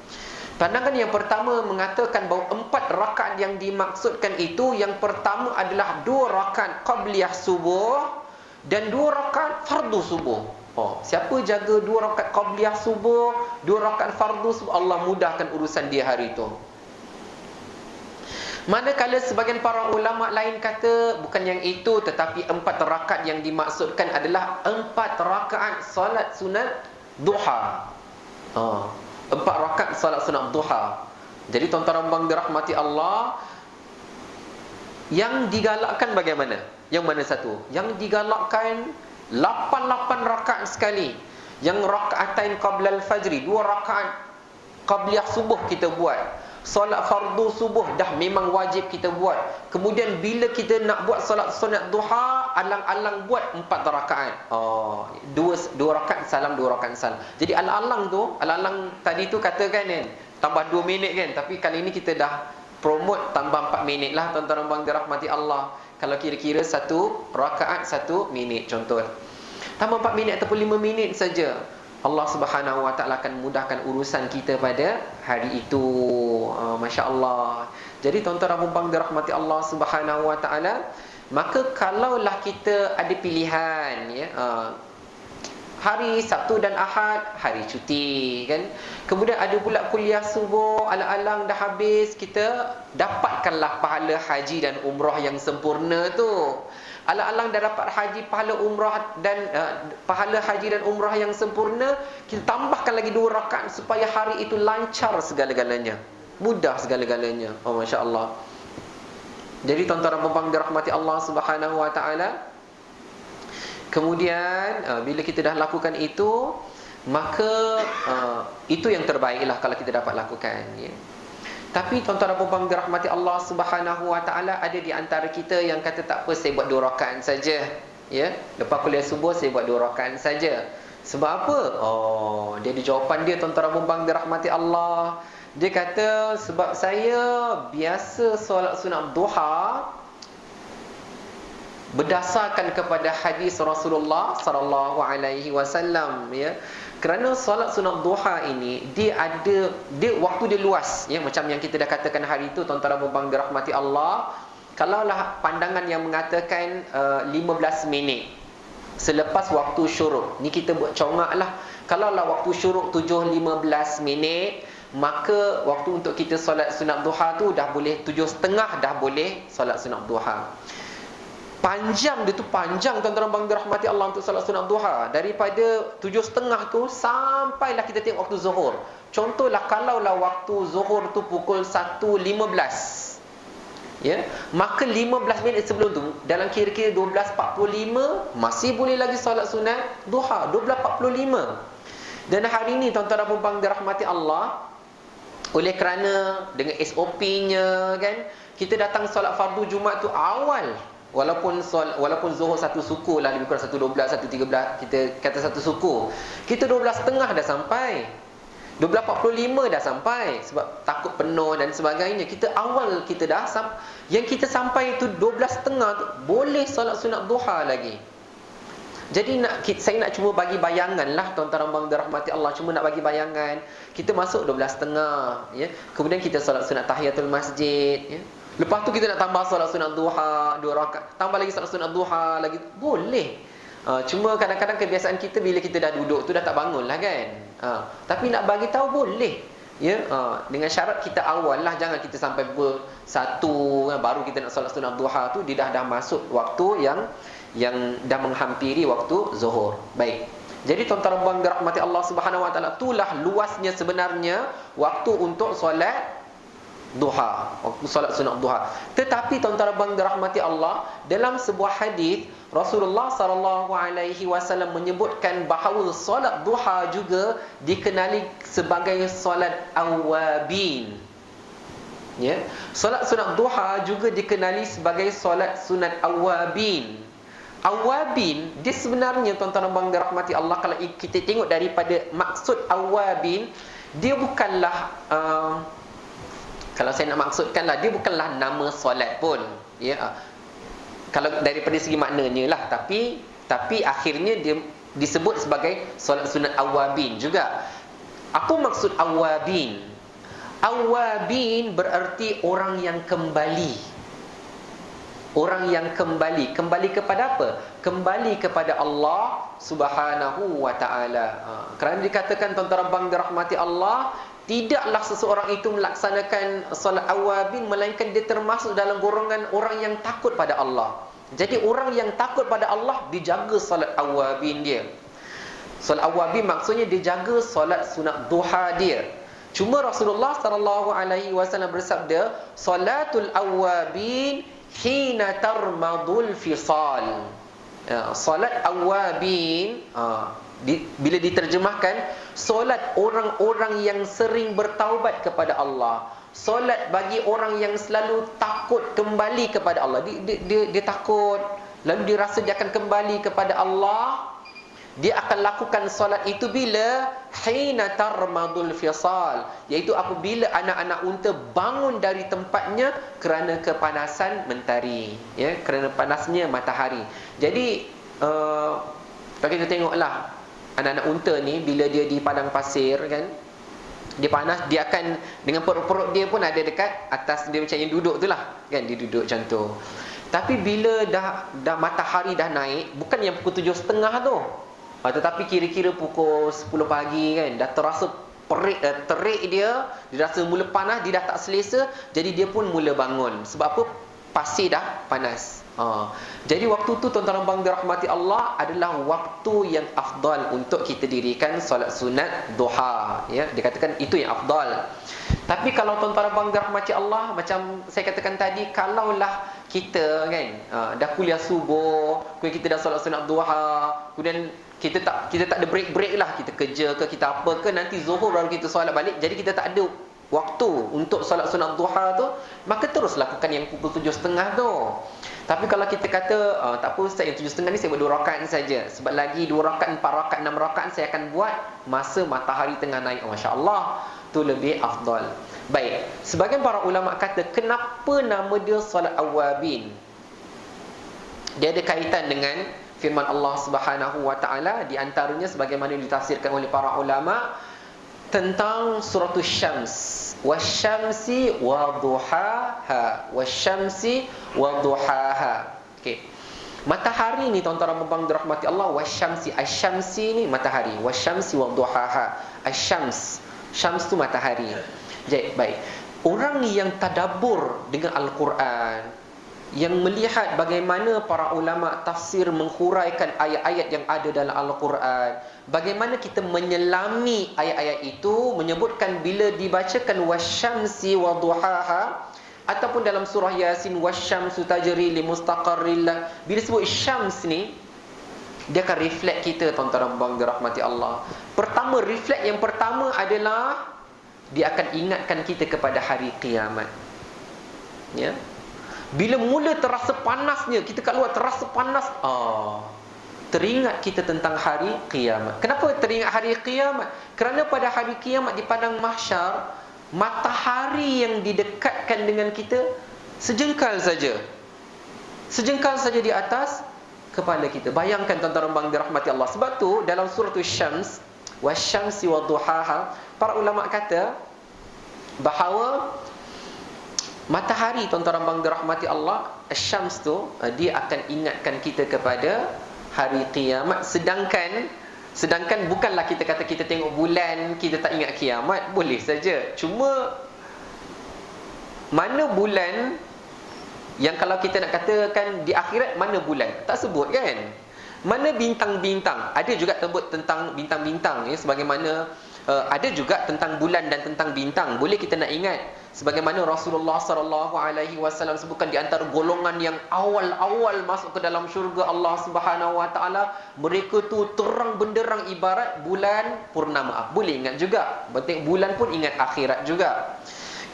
Pandangan yang pertama mengatakan bahawa 4 rakaat yang dimaksudkan itu, yang pertama adalah 2 rakaat qabliyah subuh dan 2 rakaat fardu subuh. Siapa jaga 2 rakaat qabliyah subuh, 2 rakaat fardu subuh, Allah mudahkan urusan dia hari itu. Manakala sebagian para ulama lain kata bukan yang itu, tetapi 4 rakaat yang dimaksudkan adalah 4 rakaat solat sunat duha. 4 rakaat solat sunat duha. Jadi tuan-tuan dan dirahmati Allah, yang digalakkan bagaimana? Yang mana satu? Yang digalakkan 8 rakaat sekali. Yang rakaatain qabla al-fajri, 2 rakaat qabliyah subuh kita buat. Solat fardu subuh dah memang wajib kita buat. Kemudian bila kita nak buat solat sunat duha, alang-alang buat 4 rakaat. Oh, 2 rakaat salam, 2 rakaat salam. Jadi alang-alang tu, alang-alang tadi tu katakan kan, tambah 2 minit kan, tapi kali ni kita dah promote tambah 4 minit lah tuan-tuan dan puan dirahmati Allah. Kalau kira-kira 1 rakaat 1 minit contoh. Tambah 4 minit ataupun 5 minit saja. Allah Subhanahu Wa Taala akan mudahkan urusan kita pada hari itu. Masya Allah. Jadi tuan-tuan dan puan dirahmati Allah Subhanahu Wa Taala, maka kalaulah kita ada pilihan, ya, hari Sabtu dan Ahad hari cuti kan, kemudian ada pula kuliah subuh, alang-alang dah habis, kita dapatkanlah pahala haji dan umrah yang sempurna tu. Alang-alang dah dapat haji, pahala umrah dan pahala haji dan umrah yang sempurna, kita tambahkan lagi 2 rakaat supaya hari itu lancar segala-galanya, mudah segala-galanya. Oh, Masya Allah. Jadi tuan-tuan dan puan dirahmati Allah Subhanahu Wa Taala, kemudian bila kita dah lakukan itu, maka itu yang terbaiklah kalau kita dapat lakukan, ya. Tapi tuan-tuan dan puan dirahmati Allah Subhanahu Wa Taala, ada di antara kita yang kata tak apa, saya buat 2 rakaat saja, ya. Lepas kuliah subuh saya buat 2 rakaat saja. Sebab apa? Oh, dia ada jawapan dia tuan-tuan dan puan dirahmati Allah. Dia kata sebab saya biasa solat sunat duha berdasarkan kepada hadis Rasulullah sallallahu alaihi wasallam, ya. Kerana solat sunat duha ini dia waktu dia luas, ya, macam yang kita dah katakan hari itu tuan-tuan dan puan dirahmati Allah. Kalaulah pandangan yang mengatakan 15 minit selepas waktu syuruk, ni kita buat congaklah. Kalaulah waktu syuruk 7.15 minit, maka waktu untuk kita solat sunat duha tu dah boleh 7.30, dah boleh solat sunat duha. Panjang dia tu, panjang tuan-tuan dan dirahmati Allah untuk solat sunat duha. Daripada 7.30 tu sampailah kita tengok waktu zuhur. Contohlah kalaulah waktu zuhur tu pukul 1.15, ya, maka 15 minit sebelum tu, dalam kira-kira 12.45 masih boleh lagi solat sunat duha. 12.45. Dan hari ni tuan-tuan dan puan dirahmati Allah, oleh kerana dengan SOP-nya kan, kita datang solat fardu Jumaat tu awal. Walaupun zuhur 1 suku lah, lebih kurang 1.12, 1.13, kita kata 1 suku, kita 12.30 dah sampai, 12.45 dah sampai, sebab takut penuh dan sebagainya. Kita awal, kita dah yang kita sampai itu 12.30 tu, boleh solat sunat duha lagi. Jadi saya nak cuma bagi bayangan lah tuan-tuan dan puan dirahmati Allah, cuma nak bagi bayangan. Kita masuk 12.30, ya. Kemudian kita solat sunat tahiyatul masjid, ya. Lepas tu kita nak tambah solat sunat duha 2 rakaat, tambah lagi solat sunat duha lagi, boleh. Cuma kadang-kadang kebiasaan kita bila kita dah duduk tu dah tak bangun lah kan. Tapi nak bagi tahu boleh, ya. Dengan syarat kita awal lah, jangan kita sampai pukul 1 baru kita nak solat sunat duha tu, dia dah masuk waktu yang dah menghampiri waktu zuhur. Baik. Jadi tuan-tuan dan puan dirahmati Allah Subhanahu Wa Taala, itulah luasnya sebenarnya waktu untuk solat duha, waktu solat sunat duha. Tetapi tuan-tuan dan puan dirahmati Allah, dalam sebuah hadis Rasulullah sallallahu alaihi wasallam menyebutkan bahawa solat duha juga dikenali sebagai solat awabin, ya. Solat sunat duha juga dikenali sebagai solat sunat awabin. Awabin dia sebenarnya tuan-tuan dan puan dirahmati Allah, kalau kita tengok daripada maksud awabin, dia bukanlah kalau saya nak maksudkanlah, dia bukanlah nama solat pun, ya. Kalau daripada segi maknanya lah, tapi akhirnya dia disebut sebagai solat sunat awabin juga. Apa maksud awabin? Awabin bererti orang yang kembali. Orang yang kembali. Kembali kepada apa? Kembali kepada Allah Subhanahu Wa Taala. Kerana dikatakan tuan-tuan dan puan dirahmati Allah, tidaklah seseorang itu melaksanakan solat awabin melainkan dia termasuk dalam golongan orang yang takut pada Allah. Jadi orang yang takut pada Allah dijaga solat awabin dia. Solat awabin maksudnya dia jaga solat sunat duha dia. Cuma Rasulullah sallallahu alaihi wasallam bersabda, "Salatul awabin hina tarmadul fisal." Salat awabin, bila diterjemahkan, solat orang-orang yang sering bertaubat kepada Allah. Solat bagi orang yang selalu takut kembali kepada Allah. Dia takut, lalu dia rasa dia akan kembali kepada Allah. Dia akan lakukan solat itu bila hina tarmadul fisal, iaitu apabila anak-anak unta bangun dari tempatnya kerana kepanasan mentari, ya, kerana panasnya matahari. Jadi kalau kita tengoklah anak-anak unta ni, bila dia di padang pasir kan, dia panas, dia akan dengan perut-perut dia pun ada dekat atas dia, macam yang duduk tu lah kan, dia duduk macam tu. Tapi bila dah matahari dah naik, bukan yang pukul 7.30 tu, tetapi kira-kira pukul 10 pagi kan, dah terasa terik dia rasa mula panas, dia dah tak selesa, jadi dia pun mula bangun. Sebab apa? Pasir dah panas. Jadi waktu tu tuan-tuan bang dirahmati Allah adalah waktu yang afdal untuk kita dirikan solat sunat duha, ya, dikatakan itu yang afdal. Tapi kalau tuan-tuan bang dirahmati Allah, macam saya katakan tadi, kalaulah kita kan dah kuliah subuh, kemudian kita dah solat sunat duha, kemudian kita tak ada break lah, kita kerja ke, kita apa ke, nanti zuhur baru kita solat balik, jadi kita tak ada waktu untuk solat sunat duha tu, maka terus lakukan yang pukul 7.30 tu. Tapi kalau kita kata tak apa Ustaz, yang 7.30 ni saya buat 2 rakaat saja, sebab lagi 2 rakaat, 4 rakaat, 6 rakaat saya akan buat masa matahari tengah naik, masya-Allah, tu lebih afdal. Baik, sebagian para ulama kata kenapa nama dia solat awabin? Dia ada kaitan dengan firman Allah Subhanahu wa taala, di antaranya sebagaimana ditafsirkan oleh para ulama tentang surah Syams, wasyamsi wadhuhaha, wasyamsi wadhuhaha. Okey. Matahari ni tuan-tuan dan dirahmati Allah, wasyamsi, asyamsi ni matahari, wasyamsi wadhuhaha, asyams, syams tu matahari. Jadi baik, orang yang tadabbur dengan Al-Quran, yang melihat bagaimana para ulama tafsir menghuraikan ayat-ayat yang ada dalam Al-Quran, bagaimana kita menyelami ayat-ayat itu, menyebutkan bila dibacakan wasyamsi wadhuhaha, ataupun dalam surah Yasin wasyamsu tajri limustaqarril lah, bila sebut syams ni, dia akan reflect kita tuan-tuan dan dirahmati Allah. Pertama, reflect yang pertama adalah dia akan ingatkan kita kepada hari kiamat. Ya. Bila mula terasa panasnya, kita kat luar terasa panas, teringat kita tentang hari kiamat. Kenapa teringat hari kiamat? Kerana pada hari kiamat di padang mahsyar, matahari yang didekatkan dengan kita sejengkal saja. Sejengkal saja di atas kepala kita. Bayangkan tuan-tuan bang dirahmati Allah. Sebab tu dalam surah Syams, wasyamsi wadhuhaha, para ulama kata bahawa matahari tuan-tuan bang dirahmati Allah, Syams tu, dia akan ingatkan kita kepada hari kiamat. Sedangkan bukanlah kita kata kita tengok bulan kita tak ingat kiamat, boleh saja. Cuma mana bulan yang kalau kita nak katakan di akhirat, mana bulan? Tak sebut kan? Mana bintang-bintang? Ada juga sebut tentang bintang-bintang, ya, sebagaimana ada juga tentang bulan dan tentang bintang. Boleh kita nak ingat sebagaimana Rasulullah sallallahu alaihi wasallam sebutkan di antara golongan yang awal-awal masuk ke dalam syurga Allah Subhanahu wa taala, mereka tu terang benderang ibarat bulan purnama. Boleh ingat juga. Penting bulan pun ingat akhirat juga.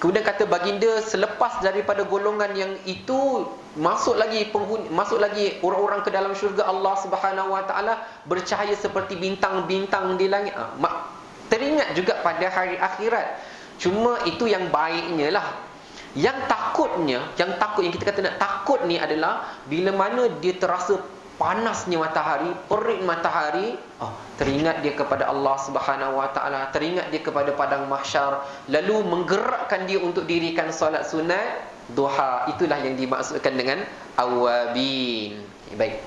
Kemudian kata baginda, selepas daripada golongan yang itu masuk lagi orang-orang ke dalam syurga Allah Subhanahu wa taala bercahaya seperti bintang-bintang di langit. Teringat juga pada hari akhirat. Cuma itu yang baiknya lah. Yang kita kata nak takut ni adalah bila mana dia terasa panasnya matahari, terik matahari, teringat dia kepada Allah Subhanahu wa taala, teringat dia kepada padang mahsyar, lalu menggerakkan dia untuk dirikan solat sunat duha. Itulah yang dimaksudkan dengan awabin. Baik.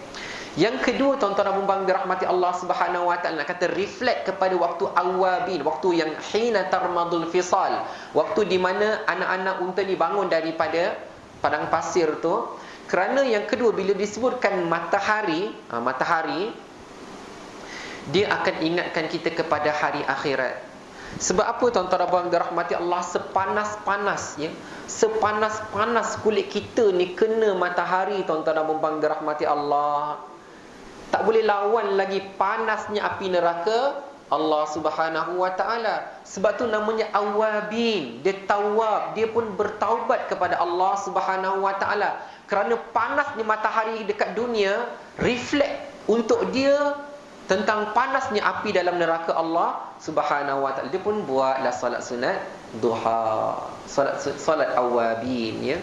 Yang kedua tuan-tuan dan puan dirahmati Allah Subhanahu wa taala, nak kata reflect kepada waktu awabin, waktu yang hina tarmadul fisal, waktu di mana anak-anak unta ni bangun daripada padang pasir tu. Kerana yang kedua, bila disebutkan matahari, dia akan ingatkan kita kepada hari akhirat. Sebab apa tuan-tuan dan puan dirahmati Allah, sepanas-panas ya, sepanas-panas kulit kita ni kena matahari tuan-tuan dan puan dirahmati Allah, tak boleh lawan lagi panasnya api neraka Allah Subhanahu wa taala. Sebab tu namanya awabin. Dia tawab, dia pun bertaubat kepada Allah Subhanahu wa taala. Kerana panasnya matahari dekat dunia reflect untuk dia tentang panasnya api dalam neraka Allah Subhanahu wa taala. Dia pun buatlah solat sunat duha, solat awabin ya.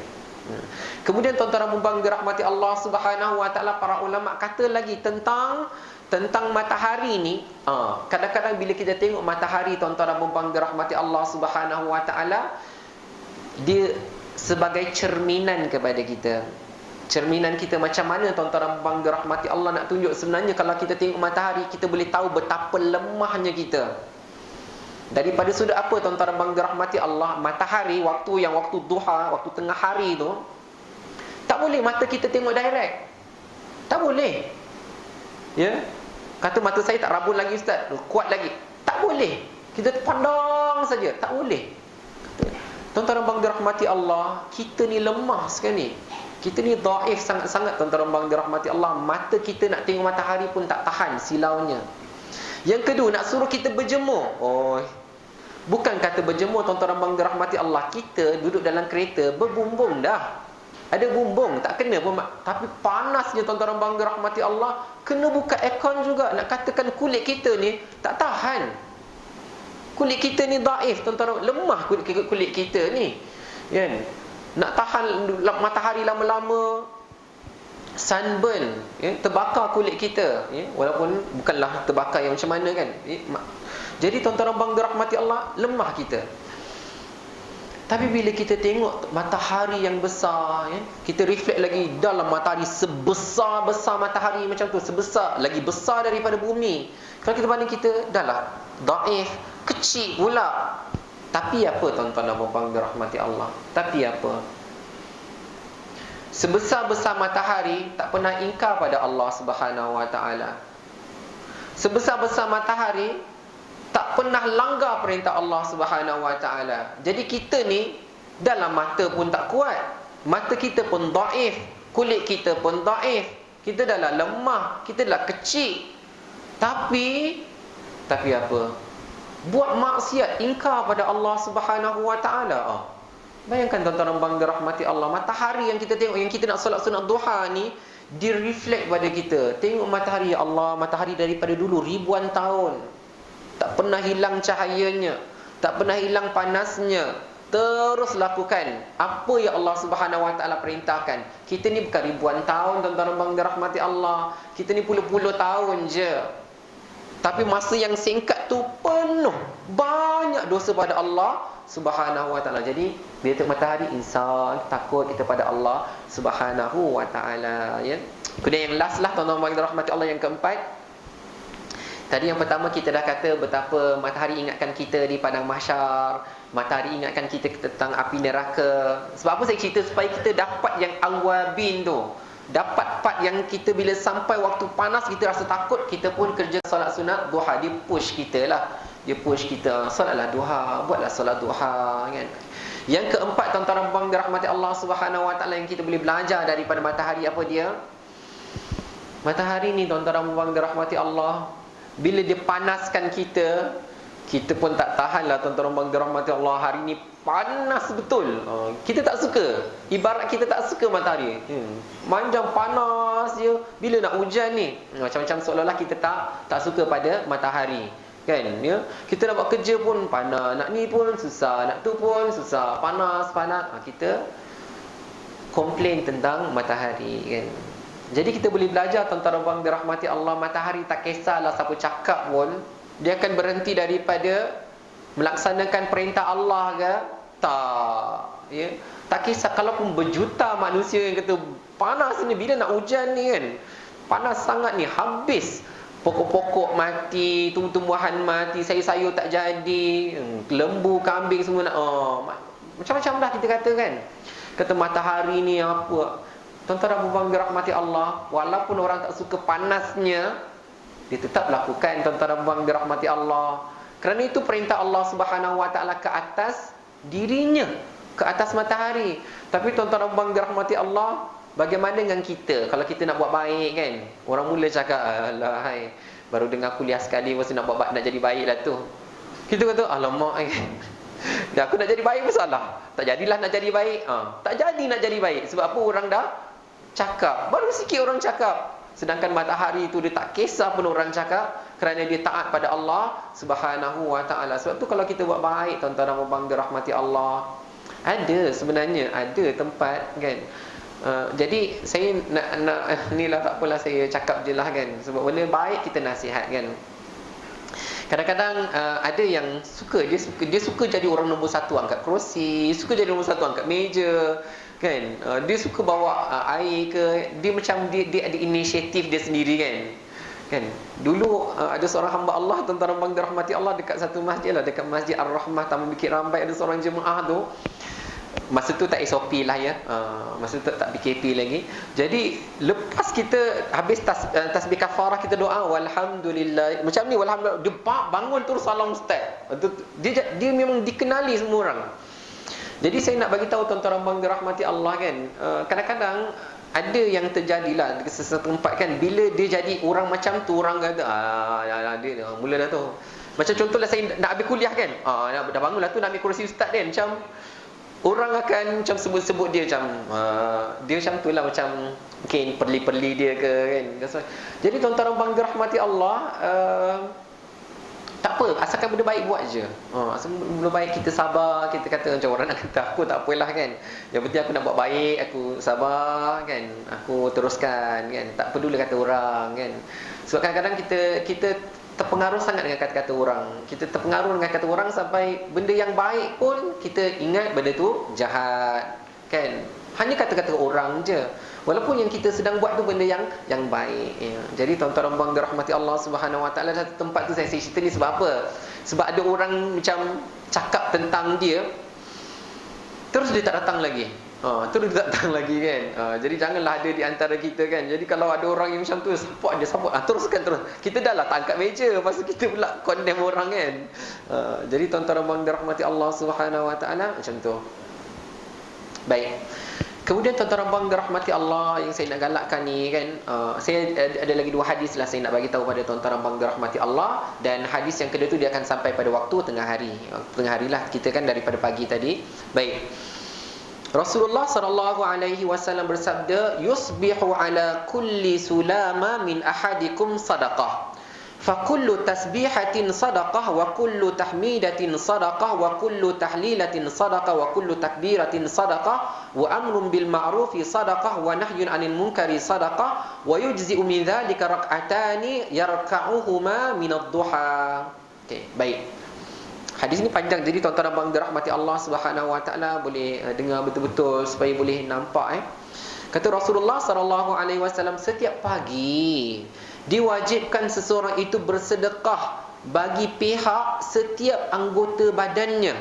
Kemudian tuan-tuan dan puan dirahmati Allah Subhanahu wa taala, para ulama kata lagi tentang matahari ni. Kadang-kadang bila kita tengok matahari tuan-tuan dan puan dirahmati Allah Subhanahu wa taala, dia sebagai cerminan kepada kita. Cerminan kita macam mana tuan-tuan dan puan dirahmati Allah, nak tunjuk sebenarnya kalau kita tengok matahari, kita boleh tahu betapa lemahnya kita. Daripada sudut apa tuan-tuan dan puan dirahmati Allah, matahari waktu duha, waktu tengah hari tu, tak boleh mata kita tengok direct. Tak boleh. Ya. Kata mata saya tak rabun lagi ustaz, kuat lagi. Tak boleh. Kita pandang saja, tak boleh. Tuan-tuan dan puan dirahmati Allah, kita ni lemah sekali. Kita ni dhaif sangat-sangat tuan-tuan dan puan dirahmati Allah. Mata kita nak tengok matahari pun tak tahan silaunya. Yang kedua, nak suruh kita berjemur. Bukan kata berjemur tuan-tuan dan puan dirahmati Allah, kita duduk dalam kereta berbumbung dah. Ada bumbung, tak kena pun. Tapi panasnya tuan-tuan dan puan dirahmati Allah, kena buka aircon juga. Nak katakan kulit kita ni tak tahan. Kulit kita ni dhaif tuan-tuan, lemah kulit kita ni. Kan? Nak tahan matahari lama-lama, sunburn, ya? Terbakar kulit kita, ya? Walaupun bukanlah terbakar yang macam mana kan, ya? Jadi tuan-tuan dan puan dirahmati Allah, lemah kita. Tapi bila kita tengok matahari yang besar, ya, kita reflect lagi dalam matahari, sebesar-besar matahari macam tu, sebesar, lagi besar daripada bumi. Kalau kita banding, kita dah lah dhaif, kecil pula. Tapi apa tuan-tuan dan puan dirahmati Allah? Tapi apa? Sebesar-besar matahari tak pernah ingkar pada Allah Subhanahu wa taala. Sebesar-besar matahari tak pernah langgar perintah Allah Subhanahu wa taala. Jadi kita ni dalam mata pun tak kuat. Mata kita pun dhaif, kulit kita pun dhaif. Kita dah lah lemah, kita dah kecil. Tapi apa? Buat maksiat, ingkar pada Allah Subhanahu wa taala. Bayangkan tuan-tuan dan puan dirahmati Allah, matahari yang kita tengok, yang kita nak solat sunat duha ni, dia reflect pada kita. Tengok matahari, ya Allah, matahari daripada dulu ribuan tahun tak pernah hilang cahayanya, tak pernah hilang panasnya. Terus lakukan apa yang Allah Subhanahu wa taala perintahkan. Kita ni bukan ribuan tahun tuan-tuan dan puan dirahmati Allah. Kita ni puluh-puluh tahun je. Tapi masa yang singkat tu penuh banyak dosa pada Allah Subhanahu wa taala. Jadi bila tengok matahari, insan takut kita pada Allah Subhanahu wa taala, ya. Kemudian yang last lah tuan-tuan dan puan dirahmati Allah, yang keempat. Tadi yang pertama kita dah kata betapa matahari ingatkan kita di padang mahsyar, matahari ingatkan kita tentang api neraka. Sebab apa saya cerita? Supaya kita dapat yang awabin tu, dapat part yang kita bila sampai waktu panas kita rasa takut, kita pun kerja solat sunat duha. Dia push kita lah, dia push kita, solatlah duha, buatlah solat duha, kan. Yang keempat tuan-tuan dan puan dirahmati Allah Subhanahu wa taala, yang kita boleh belajar daripada matahari, apa dia? Matahari ni tuan-tuan dan puan dirahmati Allah, bila dia panaskan kita, kita pun tak tahan lah tuan-tuan dan puan dirahmati Allah. Hari ni panas betul. Kita tak suka. Ibarat kita tak suka matahari. Manjang panas je. Bila nak hujan ni, macam-macam seolah-olah kita tak suka pada matahari. Kan, ya? Kita nak buat kerja pun panas, nak ni pun susah, nak tu pun susah, panas. Kita komplain tentang matahari, kan. Jadi kita boleh belajar tuan-tuan dan puan dirahmati Allah, matahari tak kisahlah siapa cakap pun, dia akan berhenti daripada melaksanakan perintah Allah ke? Tak, ya. Tak kisah, kalaupun berjuta manusia yang kata panas ni, bila nak hujan ni kan, panas sangat ni, habis. Pokok-pokok mati, tumbuh-tumbuhan mati, sayur-sayur tak jadi, lembu, kambing semua nak, macam-macam dah kita kata kan. Kata matahari ni apa? Tuan-tuan dan puan dirahmati Allah, walaupun orang tak suka panasnya, dia tetap lakukan tuan-tuan dan puan dirahmati Allah. Kerana itu perintah Allah Subhanahu Wa Taala ke atas dirinya, ke atas matahari. Tapi tuan-tuan dan puan dirahmati Allah, bagaimana dengan kita? Kalau kita nak buat baik kan, orang mula cakap, alah hai, baru dengar kuliah sekali mesti nak buat nak jadi baik dah tu. Kita kata, alamak dah aku nak jadi baik masalah. Tak jadilah nak jadi baik. Tak jadi nak jadi baik. Sebab apa? Orang dah cakap. Baru sikit orang cakap. Sedangkan matahari itu dia tak kisah pun orang cakap, kerana dia taat pada Allah Subhanahu Wa Taala. Sebab tu kalau kita buat baik, tuan-tuan dan puan dirahmati Allah, ada sebenarnya ada tempat kan. Jadi saya nak inilah, tak apalah saya cakap je lah kan. Sebab benda baik kita nasihat kan. Kadang-kadang ada yang dia suka jadi orang nombor satu angkat kerusi, suka jadi nombor satu angkat meja kan. Dia suka bawa air ke, dia macam dia ada inisiatif dia sendiri kan. Dulu ada seorang hamba Allah, tuan-tuan dan dirahmati Allah, dekat satu masjid lah, dekat Masjid Ar-Rahmah Taman Bukit Rambai, ada seorang jemaah tu. Masa tu tak SOP lah ya, masa tu tak PKP lagi. Jadi lepas kita habis tasbih kafarah, kita doa walhamdulillah macam ni, walhamdulillah, dia bangun terus salam ustaz. Dia memang dikenali semua orang. Jadi saya nak bagi tahu tuan-tuan dan dirahmati Allah kan, kadang-kadang ada yang terjadilah di sesuatu tempat kan, bila dia jadi orang macam tu, orang kata dia mula dah tu. Macam contohlah saya nak habis kuliah kan, dah bangun lah tu nak ambil kerusi ustaz kan, macam orang akan macam sebut-sebut dia macam dia macam tu lah, macam mungkin perli-perli dia ke kan. Jadi tuan-tuan dan dirahmati Allah, tak apa, asalkan benda baik buat je. Asal benda baik kita sabar, kita kata macam orang nak kata aku tak apalah kan. Yang penting aku nak buat baik, aku sabar kan, aku teruskan kan. Tak peduli kata orang kan. Sebab kadang-kadang kita terpengaruh sangat dengan kata-kata orang. Kita terpengaruh dengan kata orang sampai benda yang baik pun kita ingat benda tu jahat kan. Hanya kata-kata orang je, walaupun yang kita sedang buat tu benda yang baik ya. Jadi tuan-tuan dan puan dirahmati Allah Subhanahu Wa Taala, satu tempat tu saya cerita ni sebab apa? Sebab ada orang macam cakap tentang dia, terus dia tak datang lagi. Terus dia tak datang lagi kan. Jadi janganlah ada di antara kita kan. Jadi kalau ada orang yang macam tu, support dia, teruskan terus. Kita dah lah tak angkat meja, lepas tu kita pula condemn orang kan. Jadi tuan-tuan dan puan dirahmati Allah Subhanahu Wa Taala, macam tu. Baik. Kemudian tuan-tuan dan puan dirahmati Allah, yang saya nak galakkan ni kan, saya ada lagi dua hadis lah saya nak bagi tahu pada tuan-tuan dan puan dirahmati Allah. Dan hadis yang kedua tu dia akan sampai pada waktu tengah hari. Tengah hari lah kita kan, daripada pagi tadi. Baik. Rasulullah sallallahu alaihi wasallam bersabda, yusbihu ala kulli sulama min ahadikum sadaqah. فَكُلُّ تَسْبِيحَةٍ صَدَقَةٍ وَكُلُّ تَحْمِيدَةٍ صَدَقَةٍ وَكُلُّ تَحْلِيلَةٍ صَدَقَةٍ وَكُلُّ تَكْبِيرَةٍ صَدَقَةٍ وَأَمْرٌ بِالْمَعْرُوفِ صَدَقَةٍ وَنَهْيٌ عَنِ الْمُنكَرِ صَدَقَةٍ وَيُجْزِئُ مِنْ ذَلِكَ رَكْعَتَانِ يَرْكَعُهُمَا مِنَ الضُّحَى. Okey, baik. Hadis ni panjang, jadi tuan-tuan dan puan dirahmati Allah Subhanahu Wa Taala boleh dengar betul-betul supaya boleh nampak Kata Rasulullah sallallahu alaihi wasallam, setiap pagi diwajibkan seseorang itu bersedekah bagi pihak setiap anggota badannya.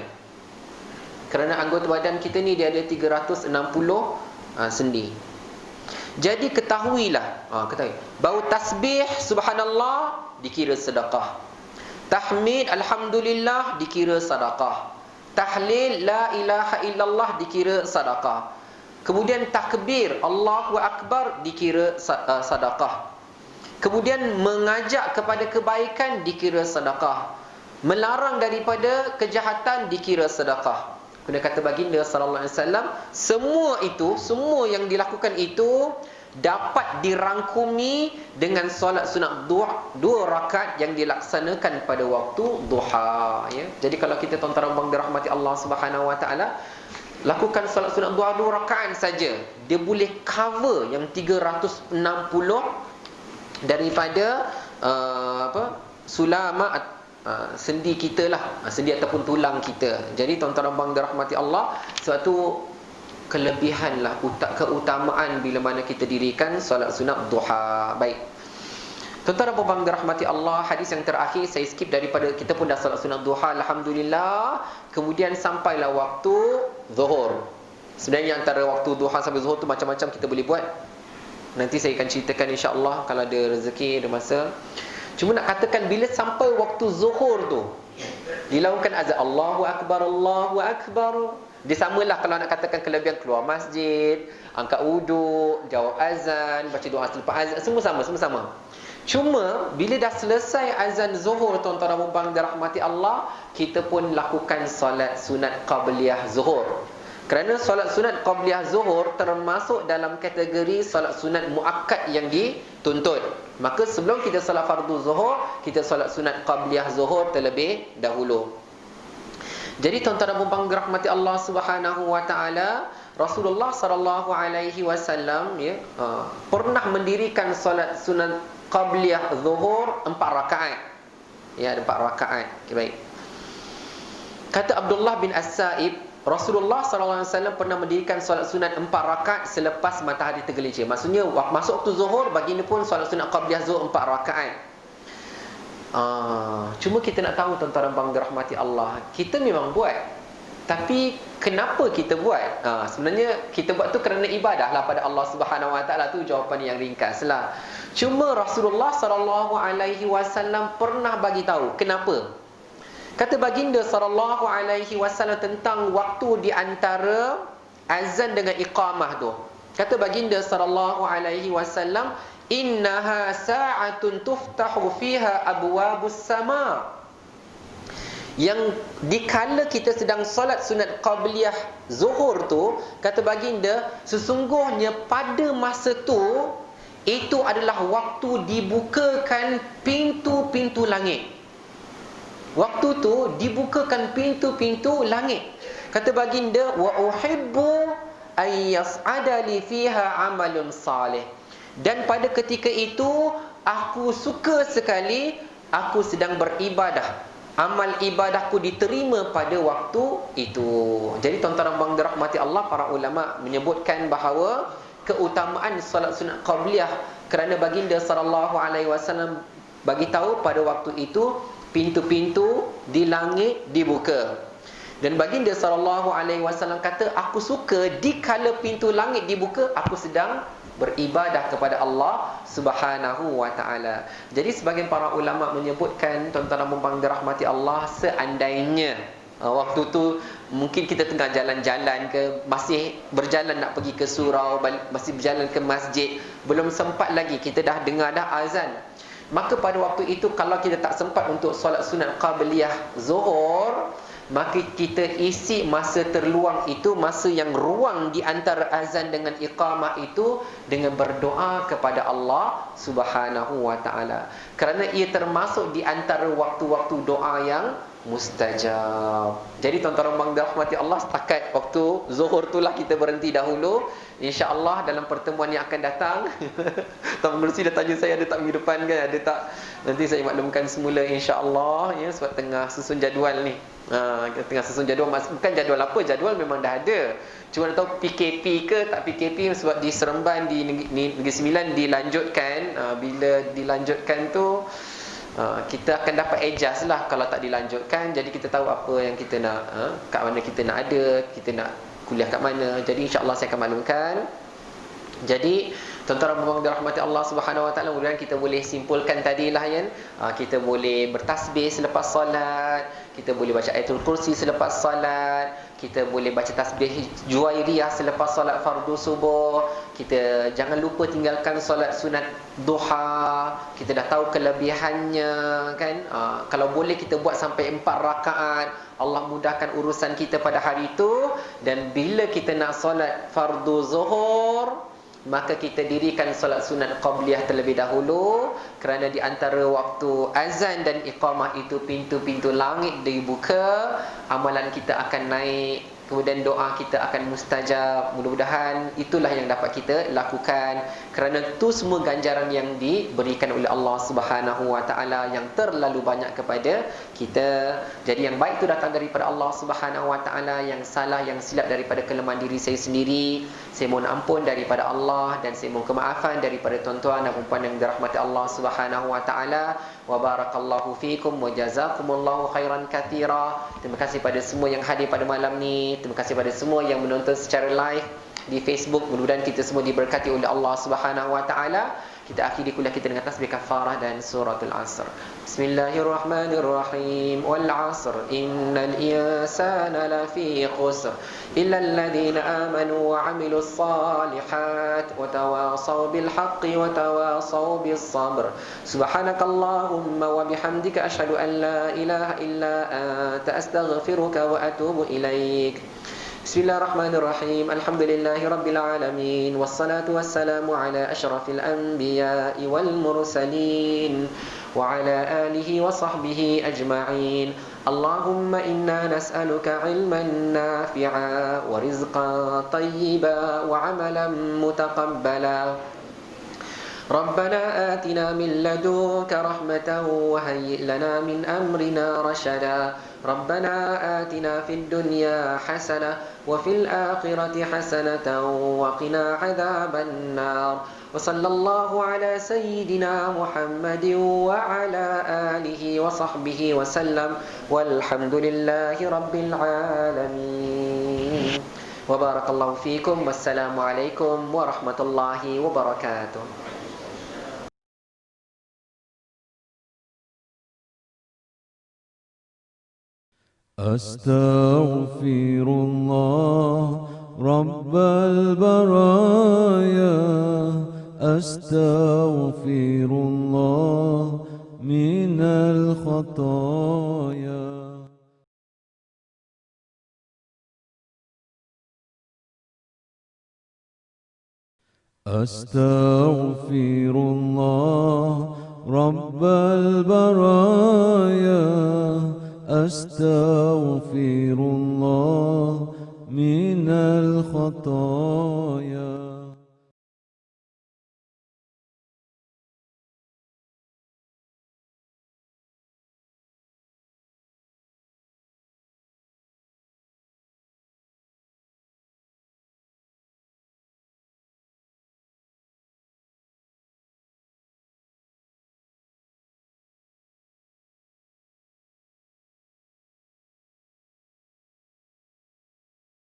Kerana anggota badan kita ni dia ada 360 sendi. Jadi ketahuilah, bahawa tasbih subhanallah dikira sedekah. Tahmid alhamdulillah dikira sedekah. Tahlil la ilaha illallah dikira sedekah. Kemudian takbir Allahu akbar dikira sedekah. Kemudian mengajak kepada kebaikan dikira sedekah. Melarang daripada kejahatan dikira sedekah. Kena kata baginda sallallahu alaihi wasallam, semua yang dilakukan itu dapat dirangkumi dengan solat sunat dua rakaat yang dilaksanakan pada waktu duha ya. Jadi kalau kita tuan-tuan dan dirahmati Allah Subhanahu Wa Taala, lakukan solat sunat duha 2 rakaat saja, dia boleh cover yang 360 daripada sulama sendi kita lah, sendi ataupun tulang kita. Jadi tuan-tuan dan puan dirahmati Allah, sebab tu kelebihan lah, keutamaan bila mana kita dirikan solat sunat duha. Baik, tuan-tuan dan puan dirahmati Allah, hadis yang terakhir saya skip daripada, kita pun dah solat sunat duha alhamdulillah. Kemudian sampailah waktu zuhur. Sebenarnya antara waktu duha sampai zuhur tu macam-macam kita boleh buat. Nanti saya akan ceritakan insya-Allah kalau ada rezeki, ada masa. Cuma nak katakan bila sampai waktu zuhur tu, Dilakukan azan Allahu Akbar, Allahu Akbar. Dia samalah kalau nak katakan kelebihan keluar masjid, angkat wuduk, jawab azan, baca doa selepas azan, semua sama. Cuma bila dah selesai azan zuhur, tuan-tuan dan puan-puan dirahmati Allah, kita pun lakukan solat sunat qabliyah zuhur. Kerana solat sunat qabliyah zuhur termasuk dalam kategori solat sunat muakkad yang dituntut. Maka sebelum kita solat fardu zuhur, kita solat sunat qabliyah zuhur terlebih dahulu. Jadi tuan-tuan dan puan-puan dirahmati Allah Subhanahu wa taala, Rasulullah sallallahu alaihi wasallam pernah mendirikan solat sunat qabliyah zuhur 4 rakaat. Ya, ada 4 rakaat. Okay, baik. Kata Abdullah bin As-Sa'ib, Rasulullah sallallahu alaihi wasallam pernah mendirikan solat sunat 4 rakaat selepas matahari tergelincir. Maksudnya masuk waktu zuhur, baginda pun solat sunat qabliyah zuhur 4 rakaat. Cuma kita nak tahu tuan-tuan dan puan dirahmati Allah, kita memang buat. Tapi kenapa kita buat? Sebenarnya kita buat tu kerana ibadah lah pada Allah Subhanahu wa taala, tu jawapan yang ringkas lah. Cuma Rasulullah sallallahu alaihi wasallam pernah bagi tahu kenapa. Kata baginda sallallahu alaihi wasallam tentang waktu di antara azan dengan iqamah tu. Kata baginda sallallahu alaihi wasallam, innaha sa'atun tuftahu fiha abwabus sama. Yang dikala kita sedang solat sunat qabliyah zuhur tu, kata baginda, sesungguhnya pada masa tu itu adalah waktu dibukakan pintu-pintu langit. Waktu tu dibukakan pintu-pintu langit. Kata baginda, wa uhibbu ay yas'ada li fiha amalun salih. Dan pada ketika itu aku suka sekali, aku sedang beribadah, amal ibadahku diterima pada waktu itu. Jadi tuan-tuan dan puan dirahmati Allah, para ulama menyebutkan bahawa keutamaan solat sunat qabliyah kerana baginda sallallahu alaihi wasallam bagi tahu pada waktu itu pintu-pintu di langit dibuka. Dan baginda sallallahu alaihi wasallam kata, aku suka dikala pintu langit dibuka, aku sedang beribadah kepada Allah Subhanahu wa taala. Jadi sebagian para ulama menyebutkan, tuan-tuan dan puan dirahmati Allah, seandainya waktu tu mungkin kita tengah jalan-jalan ke, masih berjalan nak pergi ke surau, masih berjalan ke masjid, belum sempat lagi, kita dah dengar dah azan. Maka pada waktu itu kalau kita tak sempat untuk solat sunat qabliyah zuhur, maka kita isi masa terluang itu, masa yang ruang di antara azan dengan iqamah itu, dengan berdoa kepada Allah Subhanahu wa taala. Kerana ia termasuk di antara waktu-waktu doa yang mustajab. Jadi tuan-tuan dan puan dirahmati Allah, setakat waktu zuhur itulah kita berhenti dahulu. Insya-Allah dalam pertemuan yang akan datang Tuan Mercy dah tanya saya ada tak minggu depan kan, ada tak, nanti saya maklumkan semula insya-Allah ya, sebab tengah susun jadual ni. Tengah susun jadual, bukan jadual apa, jadual memang dah ada. Cuma nak tahu PKP ke tak PKP, sebab di Seremban, di Negeri Sembilan dilanjutkan. Bila dilanjutkan tu kita akan dapat adjust lah kalau tak dilanjutkan. Jadi kita tahu apa yang kita nak, kat mana kita nak ada, kita nak kuliah kat mana. Jadi insya-Allah saya akan maklumkan. Jadi tuan-tuan dan puan dirahmati Allah Subhanahu wa taala, kemudian kita boleh simpulkan tadilah kan, kita boleh bertasbih selepas solat, kita boleh baca ayatul kursi selepas solat, kita boleh baca tasbih juwairiyah selepas solat fardu subuh. Kita jangan lupa tinggalkan solat sunat duha. Kita dah tahu kelebihannya kan. Kalau boleh kita buat sampai 4 rakaat. Allah mudahkan urusan kita pada hari itu. Dan bila kita nak solat fardu zuhur, maka kita dirikan solat sunat qabliyah terlebih dahulu. Kerana di antara waktu azan dan iqamah itu pintu-pintu langit dibuka, amalan kita akan naik, kemudian doa kita akan mustajab. Mudah-mudahan itulah yang dapat kita lakukan, kerana itu semua ganjaran yang diberikan oleh Allah Subhanahu wa taala yang terlalu banyak kepada kita. Jadi yang baik itu datang daripada Allah Subhanahu wa taala, yang salah, yang silap daripada kelemahan diri saya sendiri. Saya mohon ampun daripada Allah, dan saya mohon kemaafan daripada tuan-tuan dan puan yang dirahmati Allah Subhanahu wa taala. Wa barakallahu fikum wa jazakumullahu khairan katsira. Terima kasih pada semua yang hadir pada malam ni. Terima kasih pada semua yang menonton secara live. di Facebook. Mudah-mudahan kita semua diberkati oleh Allah Subhanahu wa taala. Kita akhiri kuliah kita dengan tasbih kafarah dan suratul Asr. Bismillahirrahmanirrahim. Wal 'asr innal insana lafi khusr illa alladhina amanu wa 'amilus salihat wa tawasaw bil haqqi wa tawasaw bis sabr. Subhanakallahumma wa bihamdika asyhadu an la ilaha illa anta astaghfiruka wa atubu ilaik. Bismillahirrahmanirrahim. Alhamdulillahi rabbil alamin. Wassalatu wassalamu ala asyrafil anbiya'i wal mursalin wa ala alihi wa sahbihi ajma'in. Allahumma inna nas'aluka ilman nafi'a wa rizqan tayyiba wa amalan mutaqabbala. ربنا آتنا من لدنك رحمة وهيئ لنا من أمرنا رشدا ربنا آتنا في الدنيا حسنة وفي الآخرة حسنة وقنا عذاب النار وصلى الله على سيدنا محمد وعلى آله وصحبه وسلم والحمد لله رب العالمين وبارك الله فيكم والسلام عليكم ورحمة الله وبركاته. أستغفر الله رب البرايا أستغفر الله من الخطايا أستغفر الله رب البرايا أستغفر الله من الخطايا